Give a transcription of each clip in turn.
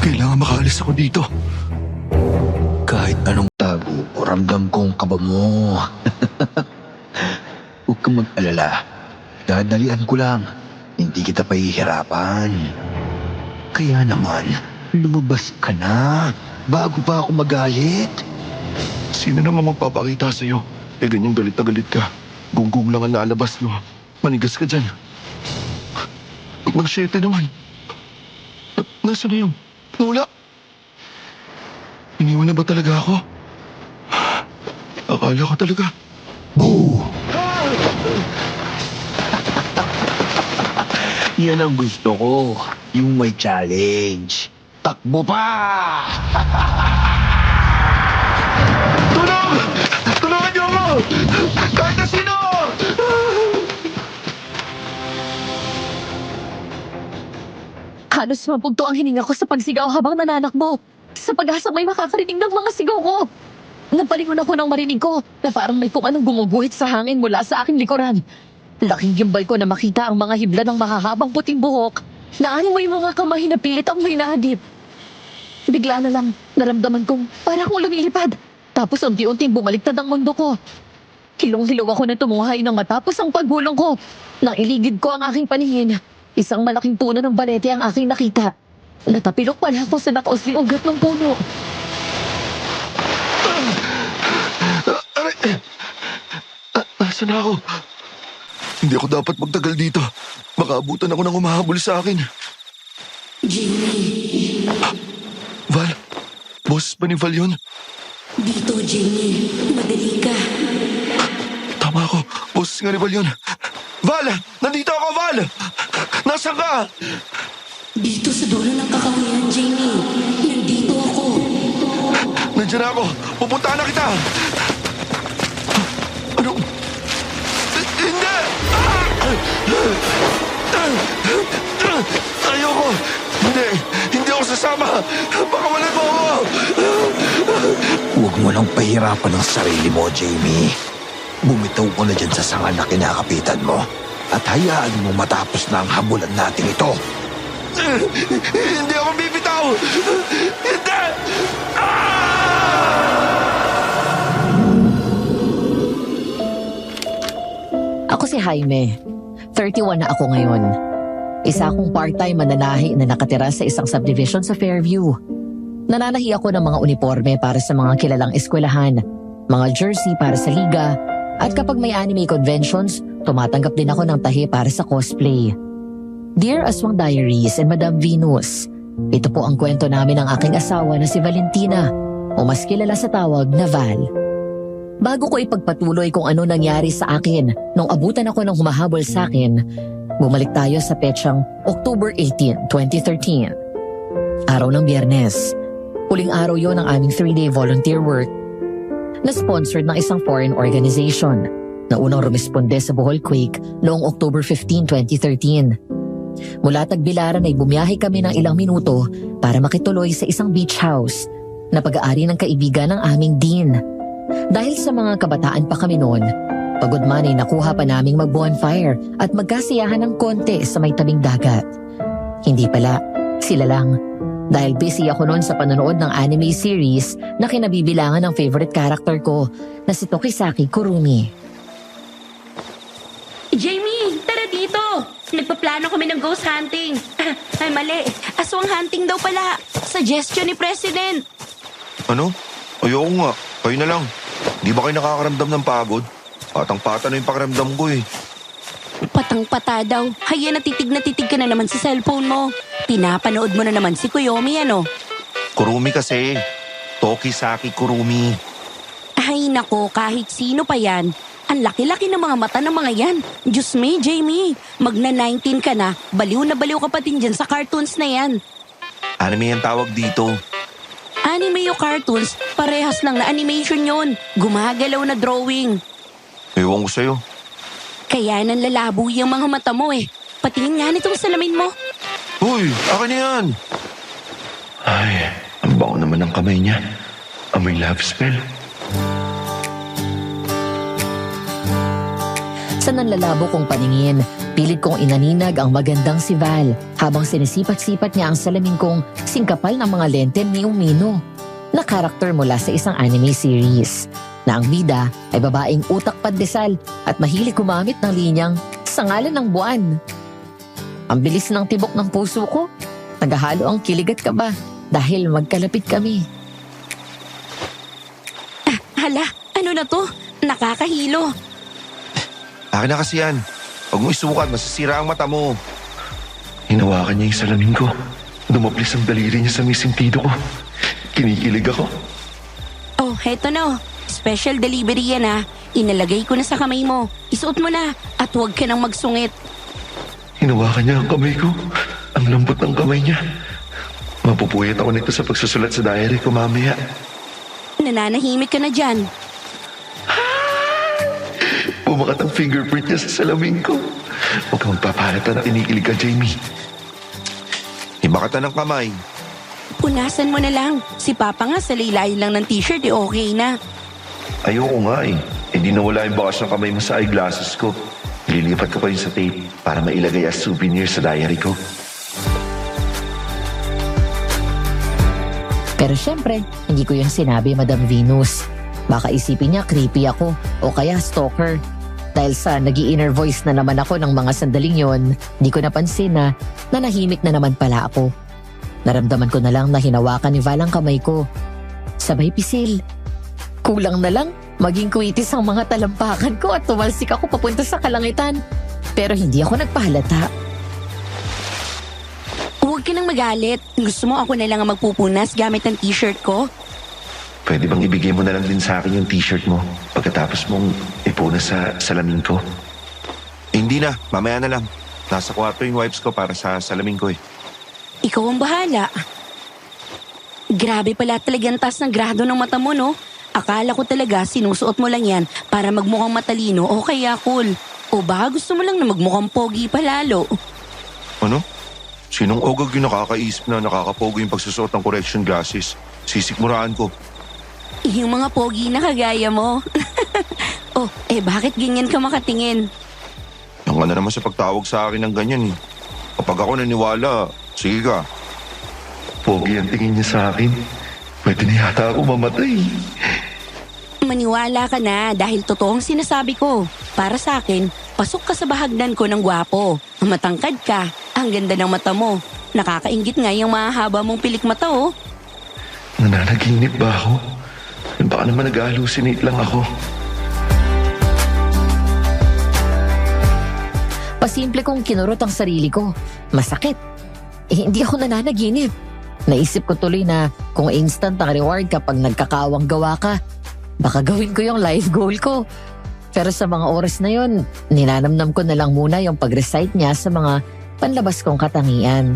Kailangan makaalis ako dito. Kahit anong tago o ramdam kong kaba mo. Huwag kang mag-alala. Dadalian ko lang. Hindi kita pahihirapan. Kaya naman, lumabas ka na. Bago pa ako magalit. Sino naman magpapakita sa'yo? Ganyang galit na galit ka. Gunggong lang ang lalabas mo. Manigas ka dyan. Mga 7 naman. Nasaan na yun? Nawala. Iniwan na ba talaga ako? Akala ko talaga. Boo! Yan ang gusto ko. Yung may challenge. Takbo pa! Tulong! Tulungan niyo ako! Kahit na sino! Halos mapugto ang hininga ko sa pagsigaw habang nananakbo. Sa pag-asang may makakarinig ng mga sigaw ko. Napalingon ako nang marinig ko na parang may kung anong gumuguhit sa hangin mula sa aking likuran. Laking gimbal ko na makita ang mga hibla ng mahahabang puting buhok. Naanin mo yung mga kamay na pilit ang may nahadip. Bigla na lang, naramdaman kong parang akong lumilipad. Tapos unti-unting bumaliktad ang mundo ko. Hilong-hilo ako na tumuhay nang matapos ang pagbulong ko. Nang iligid ko ang aking paningin, isang malaking puno ng balete ang aking nakita. Natapilok pala ako sa nakausling ugat ng puno. Aray! Nasaan na ako? Hindi ako dapat magtagal dito. Baka abutan ako ng humahabol sa akin. Jimmy, Val? Boss ba ni Val yun? dito Jimmy, madali ka. Tama ako. Boss nga ni Val yun. Val! Nandito ako, Val! Nasaan ka? Dito sa dulo ng kakahuyan, Jamie. Nandito ako. Nandiyan na ako. Pupuntahan na kita. Ano? Hindi! Ayoko! Hindi ako sasama! Baka wala mo ako! Huwag mo nang pahirapan ang sarili mo, Jamie. Bumitaw ko na dyan sa sanga na kinakapitan mo. At hayaan mo matapos na ang habulan natin ito. Hindi ako bibitaw! Hindi! Ako si Jaime. 31 na ako ngayon. Isa akong part-time mananahi na nakatira sa isang subdivision sa Fairview. Nananahi ako ng mga uniforme para sa mga kilalang eskwelahan, mga jersey para sa liga, at kapag may anime conventions, tumatanggap din ako ng tahi para sa cosplay. Dear Aswang Diaries and Madam Venus, ito po ang kwento namin ng aking asawa na si Valentina, o mas kilala sa tawag na Val. Bago ko ipagpatuloy kung ano nangyari sa akin nung abutan ako ng humahabol sa akin, bumalik tayo sa petsang October 18, 2013. Araw ng Biyernes. Huling araw yon ng aming 3-day volunteer work na sponsored ng isang foreign organization na unang rumisponde sa Bohol Quake noong October 15, 2013. Mula Tagbilaran ay bumiyahe kami ng ilang minuto para makituloy sa isang beach house na pag-aari ng kaibigan ng aming dean. Dahil sa mga kabataan pa kami noon, pagod man ay nakuha pa naming mag-bonfire at magkasiyahan ng konti sa may tabing dagat. Hindi pala, sila lang. Dahil busy ako noon sa panonood ng anime series na kinabibilangan ng favorite character ko na si Tokisaki Kurumi. Jamie, tara dito! Nagpaplano kami ng ghost hunting. Ay, mali. Aswang hunting daw pala. Suggestion ni President. Ano? Ayoko nga. Kayo na lang. Di ba kayo nakakaramdam ng pagod? Patang-pata na yung pakiramdam ko eh. Patang-pata daw. Haya, natitig ka na naman sa cellphone mo. Pinapanood mo na naman si Kuyomi, ano? Kurumi kasi. Tokisaki Kurumi. Ay, nako, kahit sino pa yan. Ang laki-laki ng mga mata ng mga yan. Diyos me, Jamie. Magna-19 ka na. Baliw na baliw ka pa din dyan sa cartoons na yan. Anime ang tawag dito. Anime o cartoons, parehas lang na animation yon. Gumagalaw na drawing. Ewan ko sa'yo. Kaya nanlalabo yung mga mata mo eh. Patingin nga nitong salamin mo. Uy, akin na yan. Ay, ang bango naman ng kamay niya. Amoy love spell. Sa nanlalabo kong paningin, Pilit kong inaninag ang magandang si Val habang sinisipat-sipat niya ang salamin kong singkapal ng mga lente ni Umino na karakter mula sa isang anime series na ang bida ay babaeng utak pandesal at mahilig gumamit ng linyang sa ngalan ng buwan. Ang bilis ng tibok ng puso ko, naghahalo ang kilig at kaba dahil magkalapit kami. Hala, ano na to? Nakakahilo. Akin na kasi yan. Huwag mo isukat, masisira ang mata mo. Hinawakan niya yung salamin ko. Dumaplis ang daliri niya sa may sentido ko. Kinikilig ako. Oh, heto na. Special delivery yan ah. Inalagay ko na sa kamay mo. Isuot mo na at huwag ka nang magsungit. Hinawakan niya ang kamay ko. Ang lambot ng kamay niya. Mapupuyat ako nito sa pagsusulat sa diary ko mamaya. Nananahimik ka na dyan. Pumakat ang fingerprint niya sa salamin ko. Huwag kang magpapalata na kinikilig ka, Jamie. Himakatan ng kamay. Punasan mo na lang. Si Papa nga sa laylayin lang ng t-shirt okay na. Ayoko nga eh. Hindi nawala yung bakas ng kamay mo sa eyeglasses ko. Lilipat ko pa yun sa tape para mailagay as souvenir sa diary ko. Pero syempre, hindi ko yun sinabi, Madam Venus. Baka isipin niya creepy ako o kaya stalker. Dahil sa nag-i-inner voice na naman ako ng mga sandaling yon, di ko napansin na nanahimik na naman pala ako. Naramdaman ko na lang na hinawakan ni Val ang kamay ko. Sabay pisil. Kulang na lang, maging kuitis ang mga talampakan ko at tumalsik ako papunta sa kalangitan. Pero hindi ako nagpahalata. Huwag ka nang magalit. Gusto mo ako na lang ang magpupunas gamit ang t-shirt ko? Pwede bang ibigay mo na lang din sa akin yung t-shirt mo pagkatapos mong ipunas sa salamin ko? Hindi na, mamaya na lang. Nasa kwarto yung wipes ko para sa salamin ko eh. Ikaw ang bahala. Grabe pala talagang taas ng grado ng mata mo, no? Akala ko talaga sinusuot mo lang yan para magmukhang matalino o kaya cool. O baka gusto mo lang na magmukhang pogi palalo. Ano? Sinong ogag yung nakakaisip na nakakapogo yung pagsusuot ng correction glasses? Sisikmuraan ko. Yung mga pogi na kagaya mo. Oh, bakit ganyan ka makatingin? Yung ka na naman sa pagtawag sa akin ng ganyan eh. Kapag ako naniwala, sige ka. Pogi ang tingin niya sa akin. Pwede na yata ako mamatay. Maniwala ka na dahil totoong sinasabi ko. Para sa akin, pasok ka sa bahagdan ko ng gwapo. Matangkad ka. Ang ganda ng mata mo. Nakakaingit nga yung mahaba mong pilik mata, oh. Nananaginip ba ako? Baka naman nag-hallucinate lang ako. Pasimple kong kinurot ang sarili ko. Masakit. Hindi ako nananaginip. Naisip ko tuloy na kung instant ang reward kapag nagkakawang gawa ka, baka gawin ko yung life goal ko. Pero sa mga oras na yon, ninanamnam ko na lang muna yung pag-recite niya sa mga panlabas kong katangian.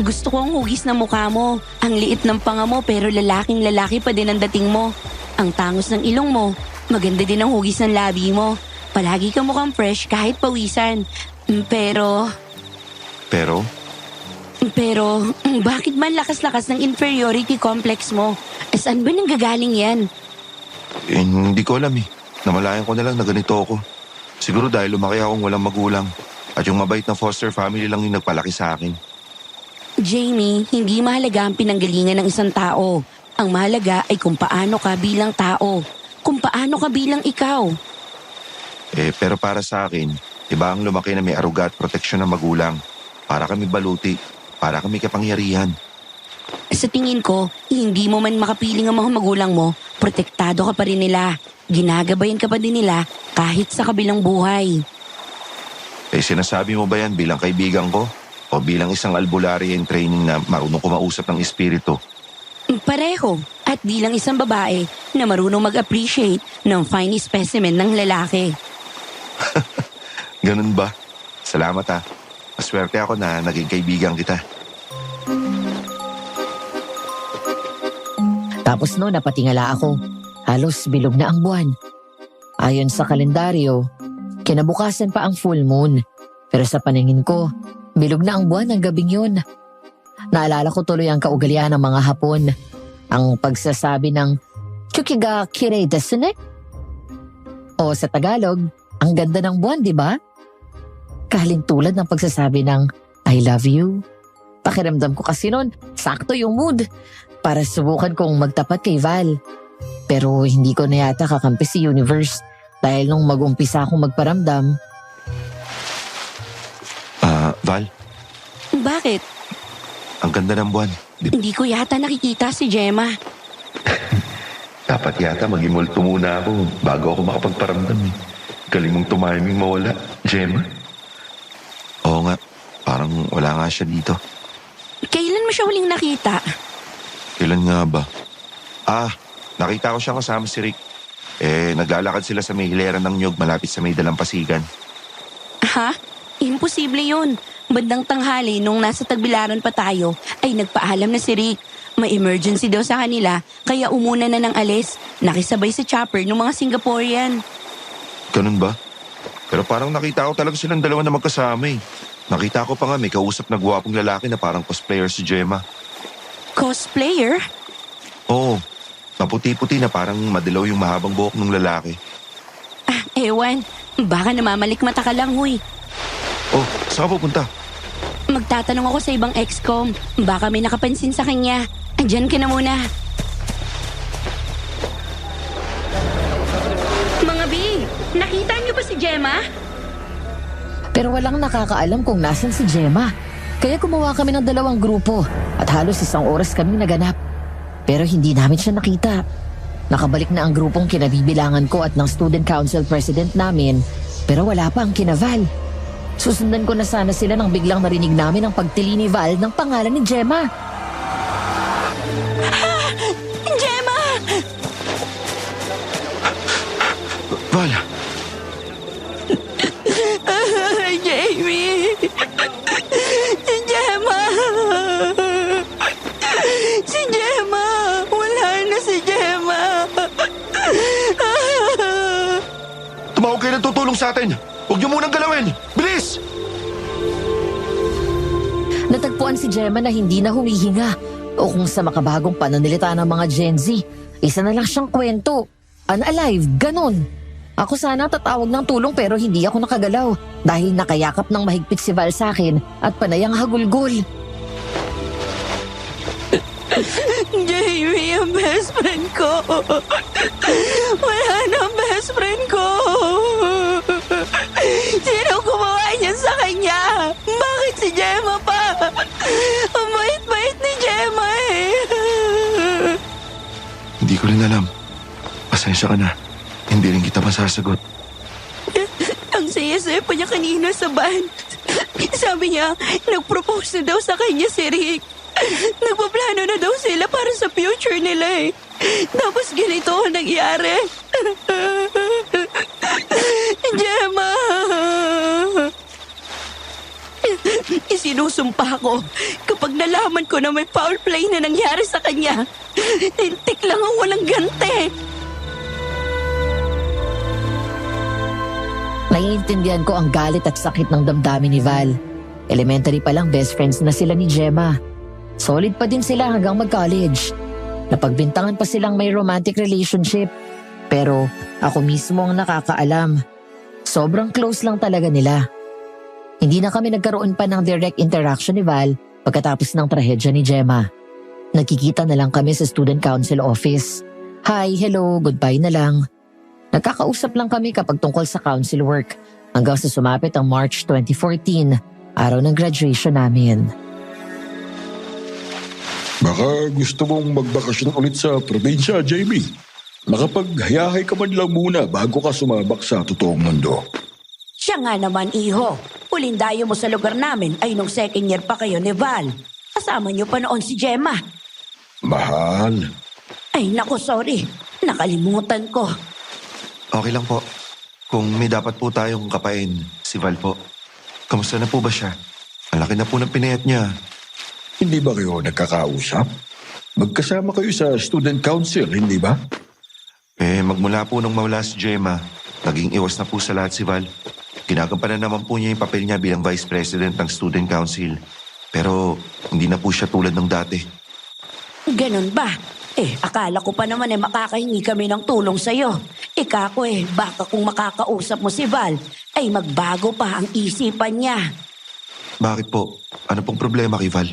Gusto ko ang hugis ng mukha mo. Ang liit ng panga mo pero lalaking lalaki pa din ang dating mo. Ang tangos ng ilong mo. Maganda din ang hugis ng labi mo. Palagi ka mukhang fresh kahit pawisan. Pero, bakit man lakas-lakas ng inferiority complex mo? Saan ba nanggagaling yan? Hindi ko alam eh. Namalayan ko na lang na ganito ako. Siguro dahil lumaki akong walang magulang. At yung mabait na foster family lang yung nagpalaki sa akin. Jamie, hindi mahalaga ang pinanggalingan ng isang tao. Ang mahalaga ay kung paano ka bilang tao. Kung paano ka bilang ikaw. Pero para sa akin, iba ang lumaki na may aruga at proteksyon ng magulang. Para kami baluti. Para kami kapangyarihan. Sa tingin ko, hindi mo man makapiling ang mga magulang mo, protektado ka pa rin nila. Ginagabayan ka pa din nila kahit sa kabilang buhay. Sinasabi mo ba yan bilang kaibigan ko? O bilang isang albularya in training na marunong kumausap ng espiritu? Pareho. At bilang isang babae na marunong mag-appreciate ng fine specimen ng lalaki. Ganun ba? Salamat ha. Maswerte ako na naging kaibigan kita. Tapos no, napatingala ako. Halos bilog na ang buwan. Ayon sa kalendaryo, kinabukasan pa ang full moon. Pero sa paningin ko, bilog na ang buwan ng gabing yun. Naalala ko tuloy ang kaugalian ng mga Hapon. Ang pagsasabi ng Chukiga Kirei desu ne? O sa Tagalog, Ang ganda ng buwan, di ba? Kalintulad ng pagsasabi ng I love you. Pakiramdam ko kasi noon, sakto yung mood para subukan kong magtapat kay Val. Pero hindi ko na yata kakampi si Universe dahil nung mag-umpisa akong magparamdam, Val, Bakit? ang ganda ng buwan. Hindi ko yata nakikita si Gemma. Dapat yata mag-imulto muna ako bago ako makapagparamdam eh. Galing mong tumiming mawala, Gemma. Oo nga, parang wala nga siya dito. Kailan mo siya huling nakita? Kailan nga ba? Nakita ko siya kasama si Rick. Naglalakad sila sa may hilera ng nyug malapit sa may dalampasigan. Ha? Imposible yun. Bandang tanghali nung nasa Tagbilaran pa tayo ay nagpaalam na si Rick. May emergency daw sa kanila kaya umuna na ng alis. Nakisabay sa chopper ng mga Singaporean. Ganun ba? Pero parang nakita ko talaga silang dalawa na magkasama eh. Nakita ko pa nga may kausap na gwapong lalaki na parang cosplayer si Gemma. Cosplayer? Oo, maputi-puti na parang madilaw yung mahabang buhok ng lalaki. Ewan. Baka namamalikmata ka lang, huy. Oh, saan ka pupunta? Magtatanong ako sa ibang ex-com. Baka may nakapansin sa kanya. Andyan ka na muna. Mga B, nakita niyo ba si Gemma? pero walang nakakaalam kung nasan si Gemma. Kaya gumawa kami ng 2 grupo at halos 1 oras kaming naganap. Pero hindi namin siya nakita. Nakabalik na ang grupong kinabibilangan ko at ng student council president namin, pero wala pa ang kina Val. Susundan ko na sana sila nang biglang narinig namin ang pagtili ni Val ng pangalan ni Gemma. Gemma! Val! Jamie! Si Gemma! Si Gemma! Wala na si Gemma! Tumawag kayo ng tutulong sa atin! Huwag niyo munang galawin! Bilis! Natagpuan si Gemma na hindi na humihinga o kung sa makabagong pananalita ng mga Gen Z, isa na lang siyang kwento. Unalive, ganun. Ako sana tatawag ng tulong pero hindi ako nakagalaw dahil nakayakap ng mahigpit si Val sa akin at panayang hagulgol. Jamie, ang best friend ko! Wala na ang best friend ko! Sino gumawa niyan sa kanya? Bakit si Gemma pa? Ang bait-bait ni Gemma eh! Hindi ko rin alam. Pasensya ka na. Hindi rin kita masasagot. Ang saya-saya pa niya kanina sa band. Sabi niya, nag-propose na daw sa kanya si Rick. Nagpaplano na daw sila para sa future nila eh. Tapos ganito ang nangyari. Gemma! Isinusumpa ko kapag nalaman ko na may foul play na nangyari sa kanya. Tintik lang ang walang gante. Naiintindihan ko ang galit at sakit ng damdamin ni Val. Elementary pa lang best friends na sila ni Gemma. Solid pa din sila hanggang mag-college. Napagbintangan pa silang may romantic relationship. Pero ako mismo ang nakakaalam. Sobrang close lang talaga nila. Hindi na kami nagkaroon pa ng direct interaction ni Val pagkatapos ng trahedya ni Gemma. Nagkikita na lang kami sa student council office. Hi, hello, goodbye na lang. Nagkakausap lang kami kapag tungkol sa council work hanggang sa sumapit ang March 2014, araw ng graduation namin. Baka gusto mong magbakasyon ulit sa probinsya, Jamie. Makapaghayahay ka man lang muna bago ka sumabak sa totoong mundo. Siya nga naman, iho. Huling dayo mo sa lugar namin ay nung second year pa kayo ni Val. Kasama niyo pa noon si Gemma. Mahal. Ay naku, sorry. Nakalimutan ko. Okay lang po. Kung may dapat po tayong kapain, si Val po. Kamusta na po ba siya? Ang laki na po ng pinayat niya. Hindi ba kayo nagkakausap? Magkasama kayo sa student council, hindi ba? Magmula po nung mawala si Gemma, naging iwas na po sa lahat si Val. Ginagampanan naman po niya yung papel niya bilang vice president ng student council. Pero hindi na po siya tulad ng dati. Ganun ba? Akala ko pa naman makakahingi kami ng tulong sa'yo. Kako baka kung makakausap mo si Val, ay magbago pa ang isipan niya. Bakit po? Ano pong problema kay Val?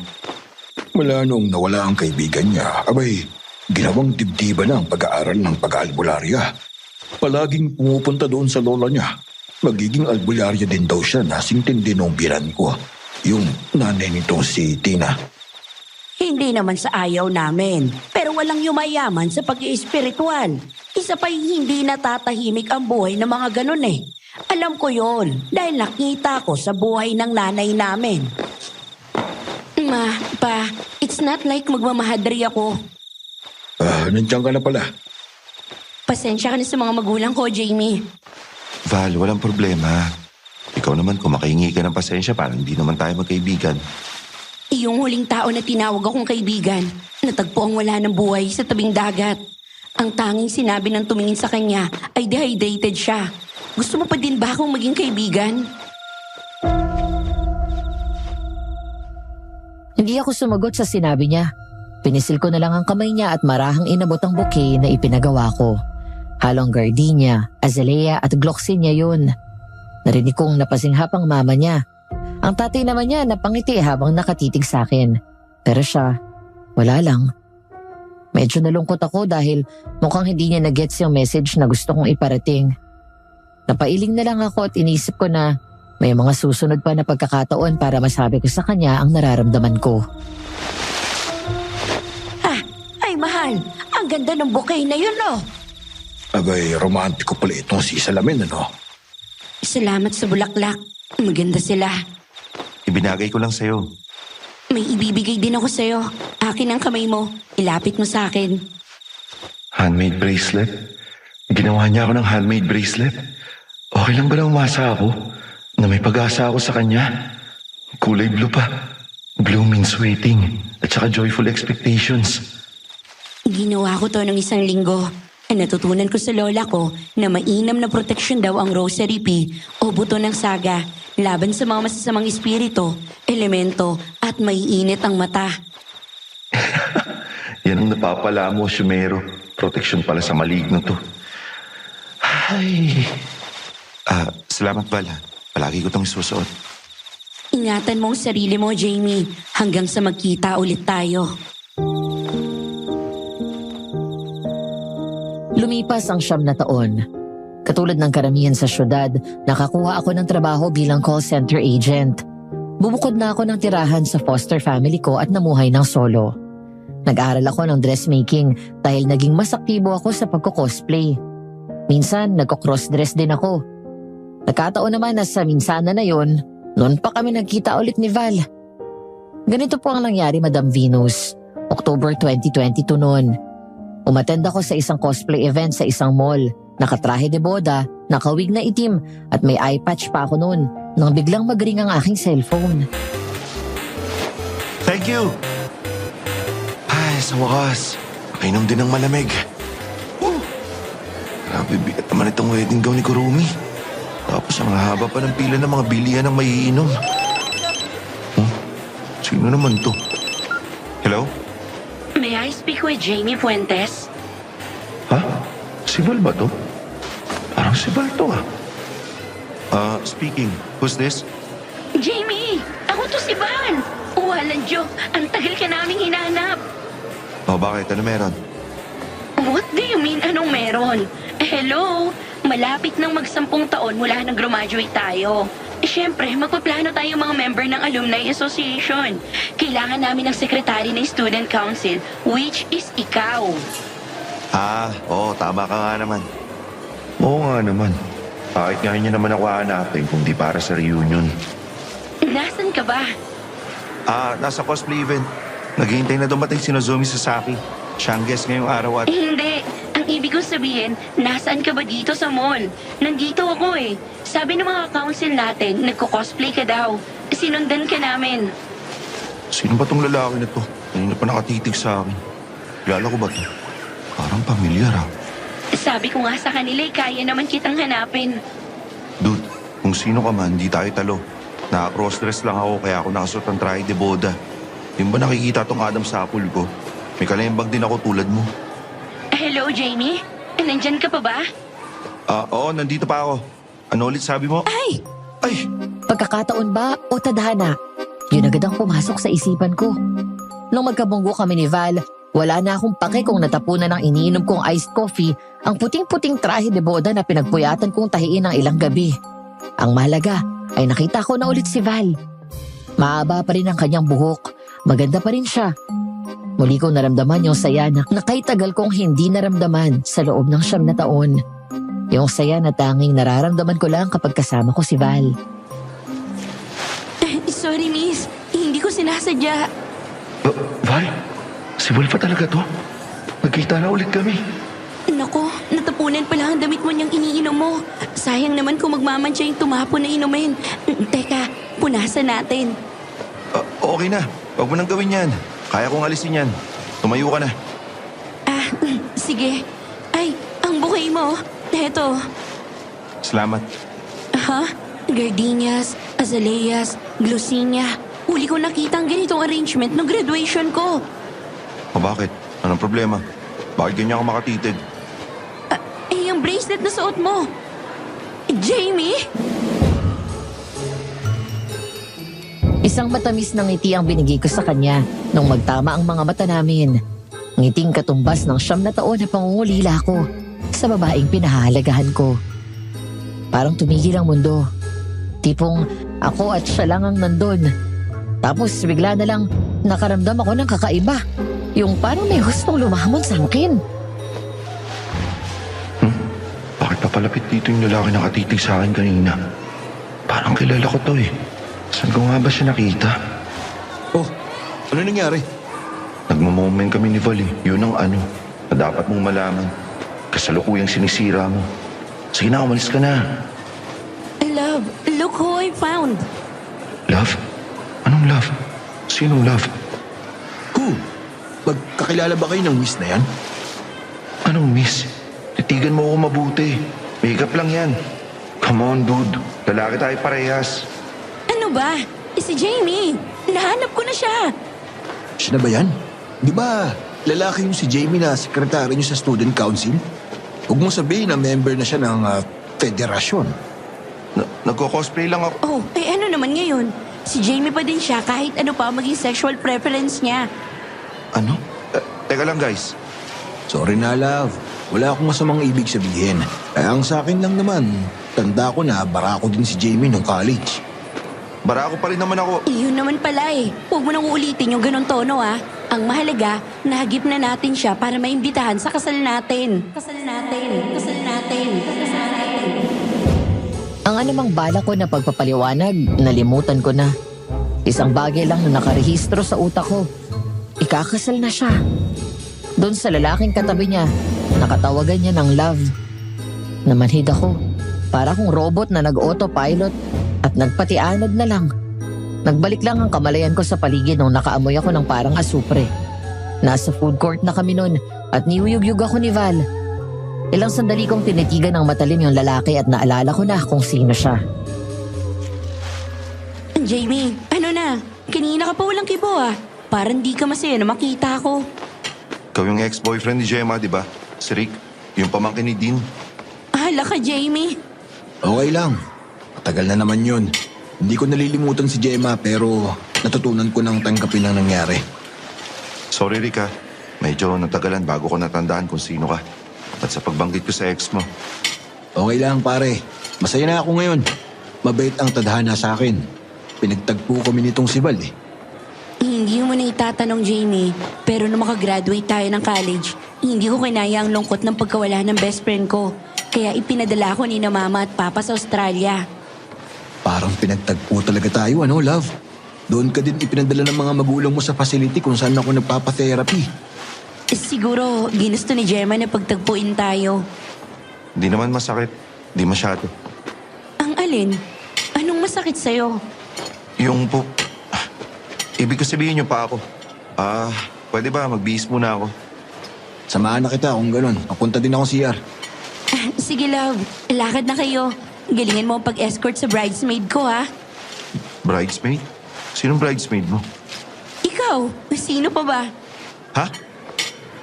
Mula nung nawala ang kaibigan niya, abay, ginawang dibdiba na ang pag-aaral ng pag-aalbularya. Palaging pumupunta doon sa lola niya. Magiging albularya din daw siya na singtindi nung biran ko. Yung nanay nitong si Tina. Hindi naman sa ayaw namin, pero walang yumayaman sa pag-iespiritual. Isa pa yung hindi natatahimik ang buhay ng mga ganun Alam ko yon dahil nakita ko sa buhay ng nanay namin. Ma, pa, it's not like magmamahadri ako. Nandiyan ka na pala. Pasensya ka na sa mga magulang ko, Jamie. Val, walang problema. Ikaw naman kung makahingi ka ng pasensya, parang hindi naman tayo magkaibigan. Yung huling tao na tinawag akong kaibigan, natagpo ang wala ng buhay sa tabing dagat. Ang tanging sinabi ng tumingin sa kanya ay dehydrated siya. Gusto mo pa din ba akong maging kaibigan? Hindi ako sumagot sa sinabi niya. Pinisil ko na lang ang kamay niya at marahang inabot ang bouquet na ipinagawa ko. Halong gardenia, azalea at gloxinia yun. Narinig kong napasinghap ang mama niya. Ang tatay naman niya napangiti habang nakatitig sa akin. Pero siya, wala lang. Medyo nalungkot ako dahil mukhang hindi niya na-gets yung message na gusto kong iparating. Napailing na lang ako at inisip ko na may mga susunod pa na pagkakataon para masabi ko sa kanya ang nararamdaman ko. Ay mahal, ang ganda ng bouquet na yun Abay, romantiko pala itong si Salamin, ano? Salamat sa bulaklak. Maganda sila. Ibinagay ko lang sa'yo. May ibibigay din ako sa'yo. Akin ang kamay mo. Ilapit mo sa akin. Handmade bracelet? Ginawa niya ako ng handmade bracelet? Okay lang ba na umasa ako? Na may pag-asa ako sa kanya? Kulay blue pa. Blue means waiting. At saka joyful expectations. Ginawa ko to ng 1 linggo. Natutunan ko sa lola ko na mainam na proteksyon daw ang rosary pea o buto ng saga laban sa mga masasamang espiritu, elemento at maiinit ang mata. Yan ang napapala mo, Shumero. Proteksyon pala sa maligno to. Ay. Salamat, Val. Palagi ko itong isusuot. Ingatan mo ang sarili mo, Jamie, hanggang sa magkita ulit tayo. Lumipas ang 9 na taon. Katulad ng karamihan sa syudad, nakakuha ako ng trabaho bilang call center agent. Bumukod na ako ng tirahan sa foster family ko at namuhay ng solo. Nag-aral ako ng dressmaking dahil naging mas aktibo ako sa pagko-cosplay. Minsan, nagko-cross-dress din ako. Nagkataon naman na sa minsana na yon, noon pa kami nagkita ulit ni Val. Ganito po ang nangyari, Madam Venus. October 2022 noon. Umattend ako sa isang cosplay event sa isang mall. Nakatrahe de boda, nakawig na itim at may eye patch pa ako noon nang biglang mag-ring ang aking cellphone. Thank you! Ay, sa wakas. Kainom din ng malamig. Grabe, bigat naman itong wedding gown ni Kurumi. Tapos ang haba pa ng pila ng mga bilihan ng maiinom. Sino naman to? Hello? May I speak with Jamie Fuentes? Ha? Si Val ba to? Parang si Val to speaking. Who's this? Jamie! Ako to si Van! Walang joke, ang tagal ka naming hinahanap. Bakit? Ano meron? What do you mean anong meron? Hello? Malapit nang mag-10 taon mula nang graduate tayo. Siyempre, magpaplano tayo mga member ng Alumni Association. Kailangan namin ng sekretary ng Student Council, which is ikaw. Oo, tama ka nga naman. Oo nga naman. Bakit nga niya naman ako hanapin kung di para sa reunion? Nasaan ka ba? Nasa cosplay event. Naghihintay na dumating si Nozomi Sasaki. Siya ang guest ngayong araw at... Hindi. Ang ibig kong sabihin, nasaan ka ba dito sa mall? Nandito ako Sabi ng mga council natin, nagko-cosplay ka daw. Sinundan ka namin. Sino ba tong lalaki na to? Kanina pa nakatitig sa akin. Kilala ko ba to? Parang pamilyar Sabi ko nga sa kanila, kaya naman kitang hanapin. Dude, kung sino ka man, di tayo talo. Naka-crossdress lang ako kaya ako nakasuot ng traje de boda. Yung ba nakikita tong Adam Sapul ko? May kalembag din ako tulad mo. Hello, Jamie? Nandyan ka pa ba? Oo, nandito pa ako. Ano ulit sabi mo? Ay! Ay! Pagkakataon ba o tadhana? Yun agad ang pumasok sa isipan ko. Nung magkabunggo kami ni Val, wala na akong pake kung natapunan ng iniinom kong iced coffee ang puting-puting trahe de boda na pinagpuyatan kong tahiin ng ilang gabi. Ang mahalaga ay nakita ko na ulit si Val. Maaba pa rin ang kanyang buhok. Maganda pa rin siya. Muli ko naramdaman yung saya na kay tagal kong hindi naramdaman sa loob ng 9 na taon. Yung saya na tanging nararamdaman ko lang kapag kasama ko si Val. Sorry, miss. Hindi ko sinasadya. Val? Si Val pa talaga to? Nagkita na ulit kami. Nako, natapunan pala ang damit mo niyang iniinom mo. Sayang naman kung magmamansya yung tumapon na inumin. Teka, punasan natin. Okay na. Huwag mo nang gawin yan. Kaya kong alisin yan. Tumayo ka na. Sige. Ay, ang bouquet mo. Eto. Salamat. Ha? Gardenias, azaleas, glucinia. Uli ko nakita ang ganitong arrangement ng graduation ko. Bakit? Anong problema? Bakit ganyan ka makatitid? Yung bracelet na suot mo. Jamie? Isang matamis na ngiti ang binigay ko sa kanya nung magtama ang mga mata namin. Ngiting katumbas ng 9 na taon na pangungulila ko sa babaeng pinahahalagahan ko. Parang tumigil ang mundo. Tipong ako at siya lang ang nandun. Tapos bigla na lang nakaramdam ako ng kakaiba. Yung parang may gustong lumahamon sa akin. Bakit papalapit dito yung lalaki na katitig sa akin kanina? Parang kilala ko to eh. Saan ko nga ba siya nakita? Oh, ano nangyari? Nagmamoment kami ni Val eh. Yun ang ano na dapat mong malaman. Kasalukuyang sinisira mo. Sige na, umalis ka na. Love, look who I found. Love? Anong love? Sinong love? Who? Magkakilala ba kayo ng miss na yan? Anong miss? Titigan mo ako mabuti. Makeup lang yan. Come on, dude. Lalaki tayo parehas. Ano ba? Si Jamie. Nahanap ko na siya. Siya na ba yan? Di ba lalaki yung si Jamie na sekretary niyo sa student council? Huwag mong sabihin na member na siya ng federasyon. Nagko-cosplay lang ako. Oh, ano naman ngayon? Si Jamie pa din siya kahit ano pa maging sexual preference niya. Ano? Teka lang, guys. Sorry na, love. Wala akong masamang ibig sabihin. Ang sa akin lang naman, tanda ko na barako din si Jamie nung college. Barako pa rin naman ako. Yun naman pala eh. Huwag mo nang uulitin yung ganun tono ah. Ang mahalaga, nahagip na natin siya para maimbitahan sa kasal natin. Kasal natin. Kasal natin. Kasal natin. Ang anumang bala ko na pagpapaliwanag, nalimutan ko na. Isang bagay lang na nakarehistro sa utak ko. Ikakasal na siya. Doon sa lalaking katabi niya, nakatawagan niya ng love. Namanhid ako. Para kong robot na nag-autopilot at nagpatianod na lang. Nagbalik lang ang kamalayan ko sa paligid nung nakaamoy ako ng parang asupre. Nasa food court na kami noon at niuyug-yug ako ni Val. Ilang sandali kong tinitigan ng matalim yung lalaki at naalala ko na kung sino siya. Jamie, ano na? Kanina ka pa walang kibo ah. Parang di ka masaya na makita ako. Ikaw yung ex-boyfriend ni Gemma, di ba? Si Rick, yung pamangkin ni Dean. Hala ka, Jamie. Okay lang. Matagal na naman yun. Hindi ko nalilimutan si Gemma pero natutunan ko nang tanggapin ang nangyari. Sorry, Rick ha. Medyo natagalan bago ko natandaan kung sino ka. At sa pagbanggit ko sa ex mo. Okay lang pare. Masaya na ako ngayon. Mabait ang tadhana sa akin. Pinagtagpo kami nitong si Val eh. Hindi mo na itatanong, Jamie. Pero nung makagraduate tayo ng college, hindi ko kinaya ang lungkot ng pagkawala ng best friend ko. Kaya ipinadala ko ni na mama at papa sa Australia. Parang pinagtagpo talaga tayo, ano, love? Doon ka din ipinadala ng mga magulang mo sa facility kung saan ako nagpapatherapy. Siguro, ginusto ni Gemma na pagtagpuin tayo. Hindi naman masakit. Di masyado. Ang alin? Anong masakit sa'yo? Yung po... Ibig ko sabihin yung pa ako. Pwede ba magbihis muna ako? Samahan na kita kung ganun. Papunta din ako CR. Sige, love. Lakad na kayo. Galingan mo ang pag-escort sa bridesmaid ko, ha? Bridesmaid? Sinong bridesmaid mo? Ikaw? Sino pa ba? Ha?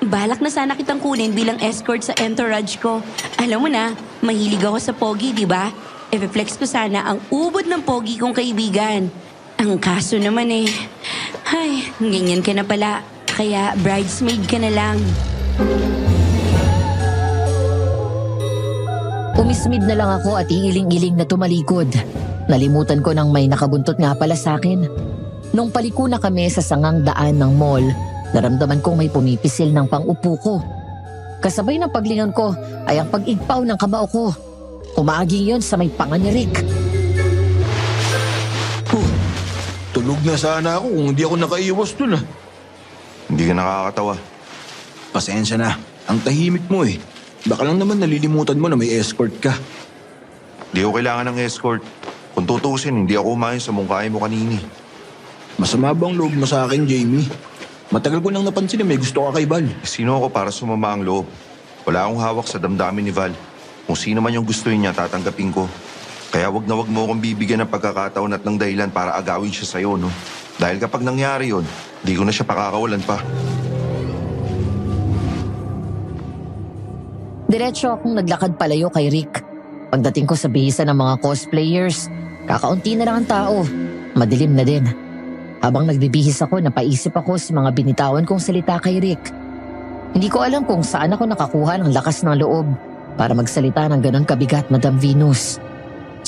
balak na sana kitang kunin bilang escort sa entourage ko. Alam mo na, mahilig ako sa pogi, di ba? I-flex ko sana ang ubod ng pogi kong kaibigan. Ang kaso naman ay, ganyan ka na pala. Kaya bridesmaid ka na lang. Umismid na lang ako at iiling-iling na tumalikod. Nalimutan ko nang may nakabuntot nga pala sa akin. Nung paliko na kami sa sangang daan ng mall, naramdaman kong may pumipisil ng pang-upo ko. Kasabay ng paglingon ko ay ang pag-igpaw ng kamao ko. Umaaging yon sa may panga ni Rick. Tulog na sana ako kung hindi ako nakaiwas dun. Hindi ka nakakatawa. Pasensya na. Ang tahimik mo eh. Baka lang naman nalilimutan mo na may escort ka. Di ko kailangan ng escort. Kung tutusin, hindi ako umayon sa mungkahin mo kanini. Masama ba ang loob mo sa akin, Jamie? Matagal ko nang napansin na may gusto ka kay Val. Sino ako para sumama ang loob? Wala akong hawak sa damdamin ni Val. Kung sino man yung gustuin niya, tatanggapin ko. Kaya wag na wag mo akong bibigyan ng pagkakataon at ng dahilan para agawin siya sa'yo, no? Dahil kapag nangyari yon, di ko na siya pakakawalan pa. Diretso akong naglakad palayo kay Rick. Pagdating ko sa bihisa ng mga cosplayers, kakaunti na lang ang tao. Madilim na din. Habang nagbibihis ako, napaisip ako sa mga binitawan kong salita kay Rick. Hindi ko alam kung saan ako nakakuha ng lakas ng loob para magsalita ng ganon kabigat, Madam Venus.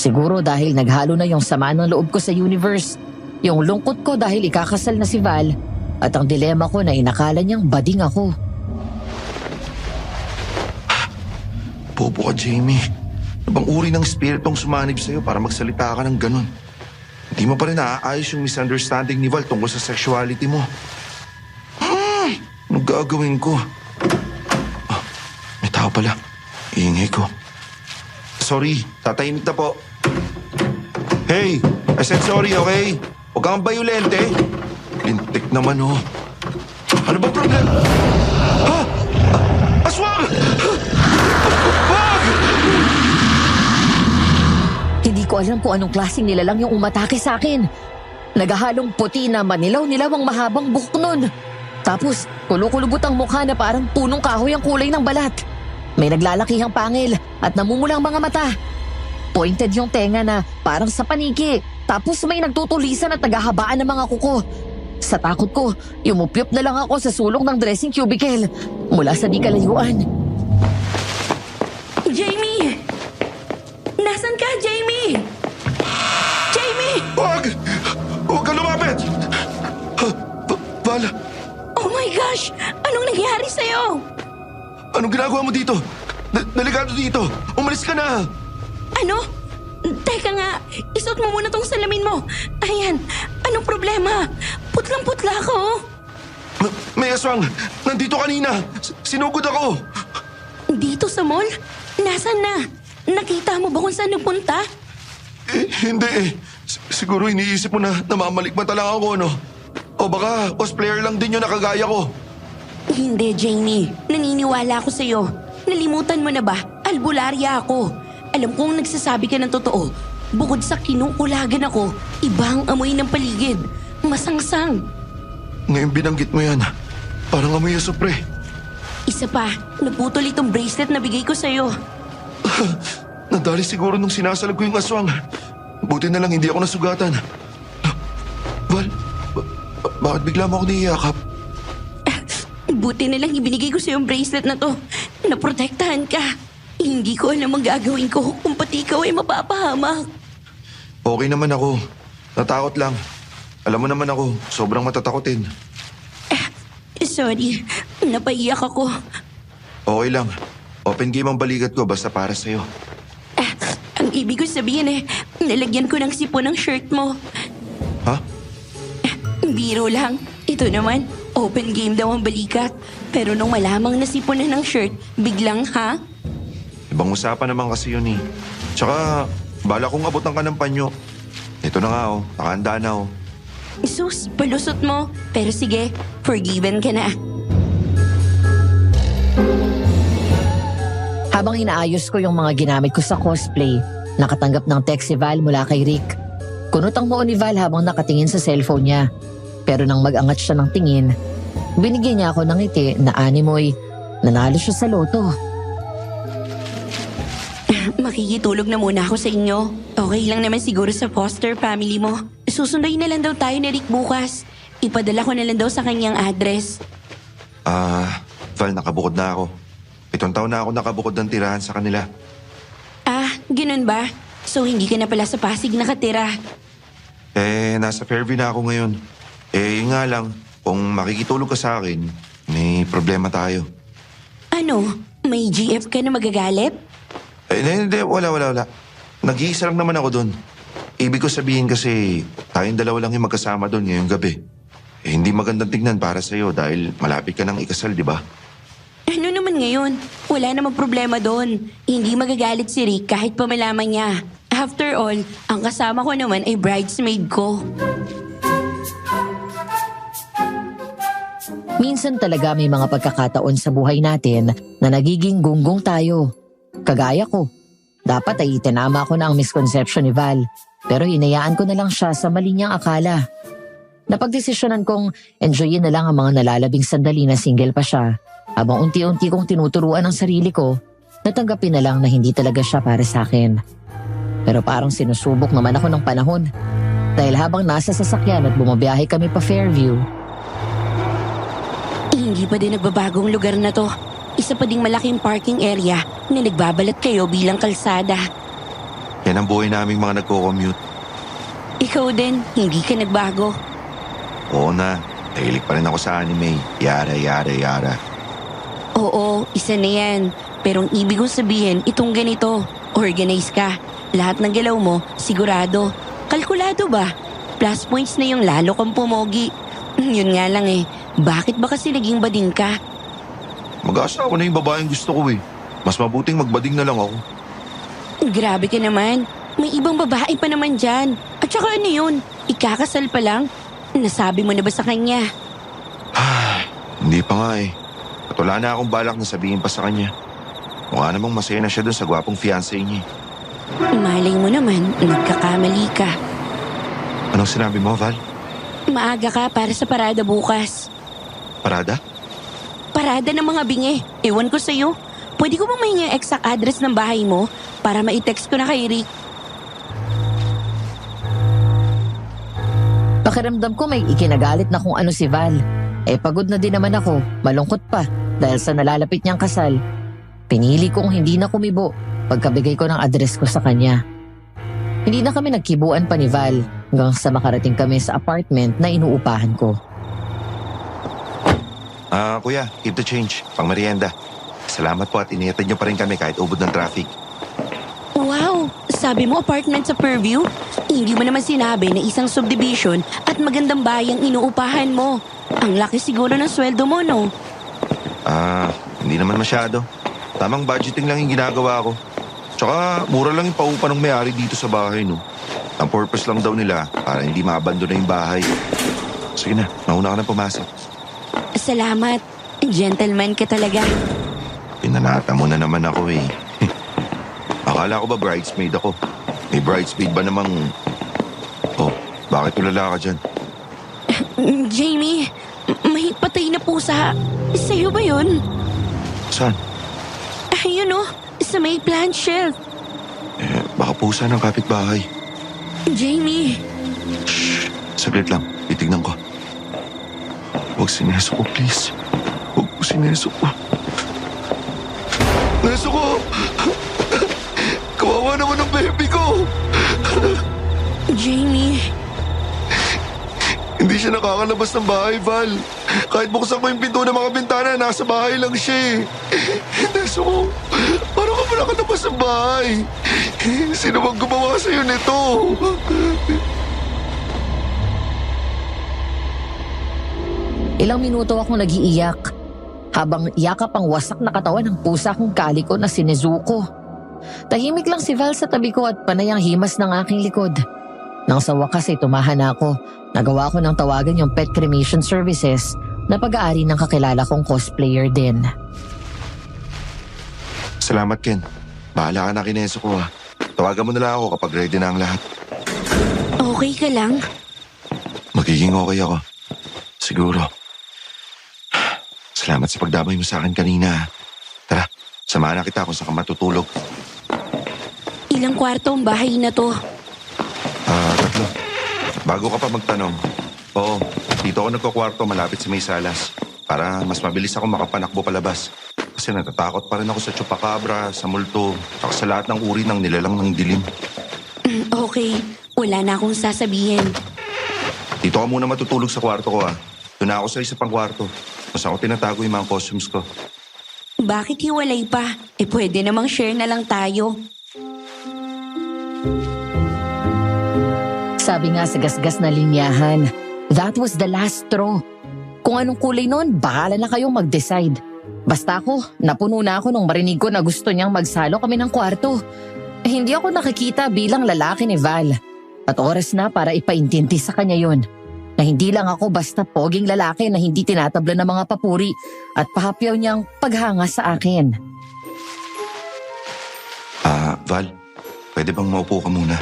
Siguro dahil naghalo na yung sama ng loob ko sa universe, yung lungkot ko dahil ikakasal na si Val, at ang dilema ko na inakala niyang bading ako. Bobo ka, Jamie. Ano bang uri ng spiritong sumanib sa'yo para magsalita ka ng ganon? Hindi mo pa rin naaayos yung misunderstanding ni Val tungkol sa sexuality mo. Anong gagawin ko? May tao pala. Iingay ko. Sorry, tatahimik na po. Hey, I said sorry, okay? Huwag kang bayulente. Lintik naman, oh. Ano bang problema? Ha? Aswang! Wag! Hindi ko alam kung anong klaseng nilalang yung umatake sa akin. Nagahalong puti na manilaw-nilaw ang mahabang buhok nun. Tapos, kulukulubot ang mukha na parang punong kahoy ang kulay ng balat. May naglalakihang pangil at namumulang mga mata. Pointed yung tenga na parang sa paniki. Tapos may nagtutulisan at nagahabaan ng mga kuko. Sa takot ko, yumupyup na lang ako sa sulong ng dressing cubicle mula sa di kalayuan. Jamie! Nasaan ka, Jamie? Jamie! Wag! Huwag ka lumapit! Val, Oh my gosh! Anong nangyari sa'yo? anong ginagawa mo dito? Delikado dito! Umalis ka na! Ano? Teka nga, isuot mo muna tong salamin mo. Ayan, anong problema? Putlang-putla ako. May aswang! Nandito kanina! Sinugod ako! Dito sa mall? Nasaan na? Nakita mo ba kung saan nagpunta? Hindi eh. Siguro iniisip mo na namamalikmata lang ako, no? O baka cosplayer lang din yun na kagaya ko. Hindi, Jamie. Naniniwala ako sa'yo. Nalimutan mo na ba? Albularya ako. Alam kong nagsasabi ka ng totoo. Bukod sa kinukulagan ako, iba ang amoy ng paligid. Masangsang. Ngayon binanggit mo yan. Parang amoy asupre. Isa pa, naputol itong bracelet na bigay ko sa'yo. Nadali siguro nung sinasalag ko yung aswang. Buti na lang hindi ako nasugatan. Val, bakit bigla mo ako niyakap? Buti na lang ibinigay ko sa'yo yung bracelet na to. Naprotektahan ka. Hindi ko alam ang gagawin ko kung pati ikaw ay mapapahamak. Okay naman ako. Natakot lang. Alam mo naman ako, sobrang matatakotin. Sorry, napaiyak ako. Okay lang. Open game ang balikat ko basta para sa'yo. Ang ibig ko sabihin nalagyan ko ng sipon ng shirt mo. Ha? Biro lang. Ito naman, open game daw ang balikat. Pero nung malamang nasiponan ng shirt, biglang Ibang usapan naman kasi yun eh. Tsaka, bala kong abutan ka ng panyo. Ito na nga oh, nakahanda na oh. Sus, palusot mo. Pero sige, forgiven ka na. Habang inaayos ko yung mga ginamit ko sa cosplay, nakatanggap ng text si Val mula kay Rick. Kunot ang noo ni Val habang nakatingin sa cellphone niya. Pero nang mag-angat siya ng tingin, binigyan niya ako ng ngiti na animoy nanalo siya sa loto. Makikitulog na muna ako sa inyo. Okay lang naman siguro sa foster family mo. Susunduin na lang daw tayo ni Rick bukas. Ipadala ko na lang daw sa kanyang address. Val, nakabukod na ako. 7 taon na ako nakabukod ng tirahan sa kanila. Ganun ba? So hindi ka na pala sa Pasig nakatira. Nasa Fairview na ako ngayon. Yun nga lang, kung makikitulog ka sa akin, may problema tayo. Ano? May GF ka na magagalit? Hindi, wala. Nag-iisa lang naman ako doon. Ibig ko sabihin kasi, tayong dalawa lang yung magkasama doon ngayong gabi. Hindi magandang tignan para sa'yo dahil malapit ka ng ikasal, di ba? Ano naman ngayon? Wala namang problema doon. Hindi magagalit si Rick kahit pa malaman niya. After all, ang kasama ko naman ay bridesmaid ko. Minsan talaga may mga pagkakataon sa buhay natin na nagiging gunggong tayo. Kagaya ko. Dapat ay itinama ko na ang misconception ni Val, pero hinayaan ko na lang siya sa mali niyang akala. Napagdesisyonan kong enjoyin na lang ang mga nalalabing sandali na single pa siya, habang unti-unti kong tinuturuan ang sarili ko, natanggapin na lang na hindi talaga siya para sa akin. Pero parang sinusubok naman ako ng panahon, dahil habang nasa sasakyan at bumabiyahe kami pa Fairview, Hindi pa din nagbabagong lugar na to. Isa pa ding malaking parking area na nagbabalat kayo bilang kalsada. Yan ang buhay naming mga nagko-commute. Ikaw din, hindi ka nagbago. Oo na, nahilig pa rin ako sa anime. Yara. Oo, isa na yan. Pero ang ibig kong sabihin, itong ganito. Organize ka. Lahat ng galaw mo, sigurado. Kalkulado ba? Plus points na yung lalo kang pumogi. Yun nga lang bakit ba kasi naging bading ka? Mag-asawa na yung babaeng gusto ko eh. Mas mabuting magbading na lang ako. Grabe ka naman. May ibang babae pa naman dyan. At saka ano yun? Ikakasal pa lang? Nasabi mo na ba sa kanya? Hindi pa nga eh. At wala na akong balak na sabihin pa sa kanya. Mukha namang masaya na siya dun sa gwapong fiancé niya. Malay mo naman, nagkakamali ka. Anong sinabi mo, Val? Maaga ka para sa parada bukas. Parada? Parada ng mga bingi. Ewan ko sa'yo. Pwede ko bang mahingi ang exact address ng bahay mo para ma-text ko na kay Rick? pakiramdam ko may ikinagalit na kung ano si Val. Pagod na din naman ako, malungkot pa dahil sa nalalapit niyang kasal. Pinili kong hindi na kumibo pagkabigay ko ng address ko sa kanya. Hindi na kami nagkibuan pa ni Val hanggang sa makarating kami sa apartment na inuupahan ko. Kuya, keep the change. Pang merienda. Salamat po at inihatid niyo pa rin kami kahit ubod ng traffic. Wow! Sabi mo apartment sa Fairview? Hindi mo naman sinabi na isang subdivision at magandang bayang inuupahan mo. Ang laki siguro ng sweldo mo, no? Hindi naman masyado. Tamang budgeting lang yung ginagawa ko. Tsaka mura lang yung paupa ng may-ari dito sa bahay, no? Ang purpose lang daw nila para hindi maabandona yung bahay. Sige na, mauna ka na pumasok. Salamat. Gentleman ka talaga. Pinanata mo na naman ako eh. Akala ko ba bridesmaid ako? May bridesmaid ba namang... Oh, bakit tulala ka dyan? Jamie, may patay na pusa. Sa'yo ba yun? Saan? Ayun oh, sa may plant shelf. Baka pusa ng kapitbahay. Jamie. Shh! Saglit lang, titignan ko. Huwag sineso ko, please. Huwag mo sineso ko. Neso ko! Kawawa naman ang baby ko! Jamie. Hindi siya nakakalabas ng bahay, Val. Kahit buksan ko yung pinto ng mga bintana, nasa bahay lang siya eh. Neso ko, parang ka pa nakalabas ng bahay. Sino bang gumawa sa'yo nito? Ilang minuto akong nag-iiyak habang yakap ang wasak na katawan ng pusa kong kaliko na si Nezuko. Tahimik lang si Val sa tabi ko at panay ang himas ng aking likod. Nang sa wakas ay tumahan na ako, nagawa ko ng tawagan yung pet cremation services na pag-aari ng kakilala kong cosplayer din. Salamat, Ken. Bahala ka na kineso ko, ha. Tawagan mo na lang ako kapag ready na ang lahat. Okay ka lang? Magiging okay ako. Siguro. Salamat sa pagdamay mo sa akin kanina. Tara, samahan na kita kung saan ka matutulog. Ilang kwarto ang bahay na to? Tatlo. Bago ka pa magtanong, oo, dito ako nagkukwarto malapit sa may salas. Para mas mabilis ako makapanakbo palabas. Kasi natatakot pa rin ako sa chupacabra, sa multo, at sa lahat ng uri ng nilalang ng dilim. Okay, wala na akong sasabihin. Dito ka muna matutulog sa kwarto ko Doon na ako sa isa pang kwarto. Mas ako tinatago yung mga costumes ko. Bakit hiwalay pa? Pwede namang share na lang tayo. Sabi nga sa gasgas na linyahan, that was the last straw. Kung anong kulay nun, bahala na kayong mag-decide. Basta ako, napuno na ako nung marinig ko na gusto niyang magsalo kami ng kwarto. Hindi ako nakikita bilang lalaki ni Val. At oras na para ipaintindi sa kanya yon. Na hindi lang ako basta poging lalaki na hindi tinatabla ng mga papuri at pahapyaw niyang paghanga sa akin. Val, pwede bang maupo ka muna?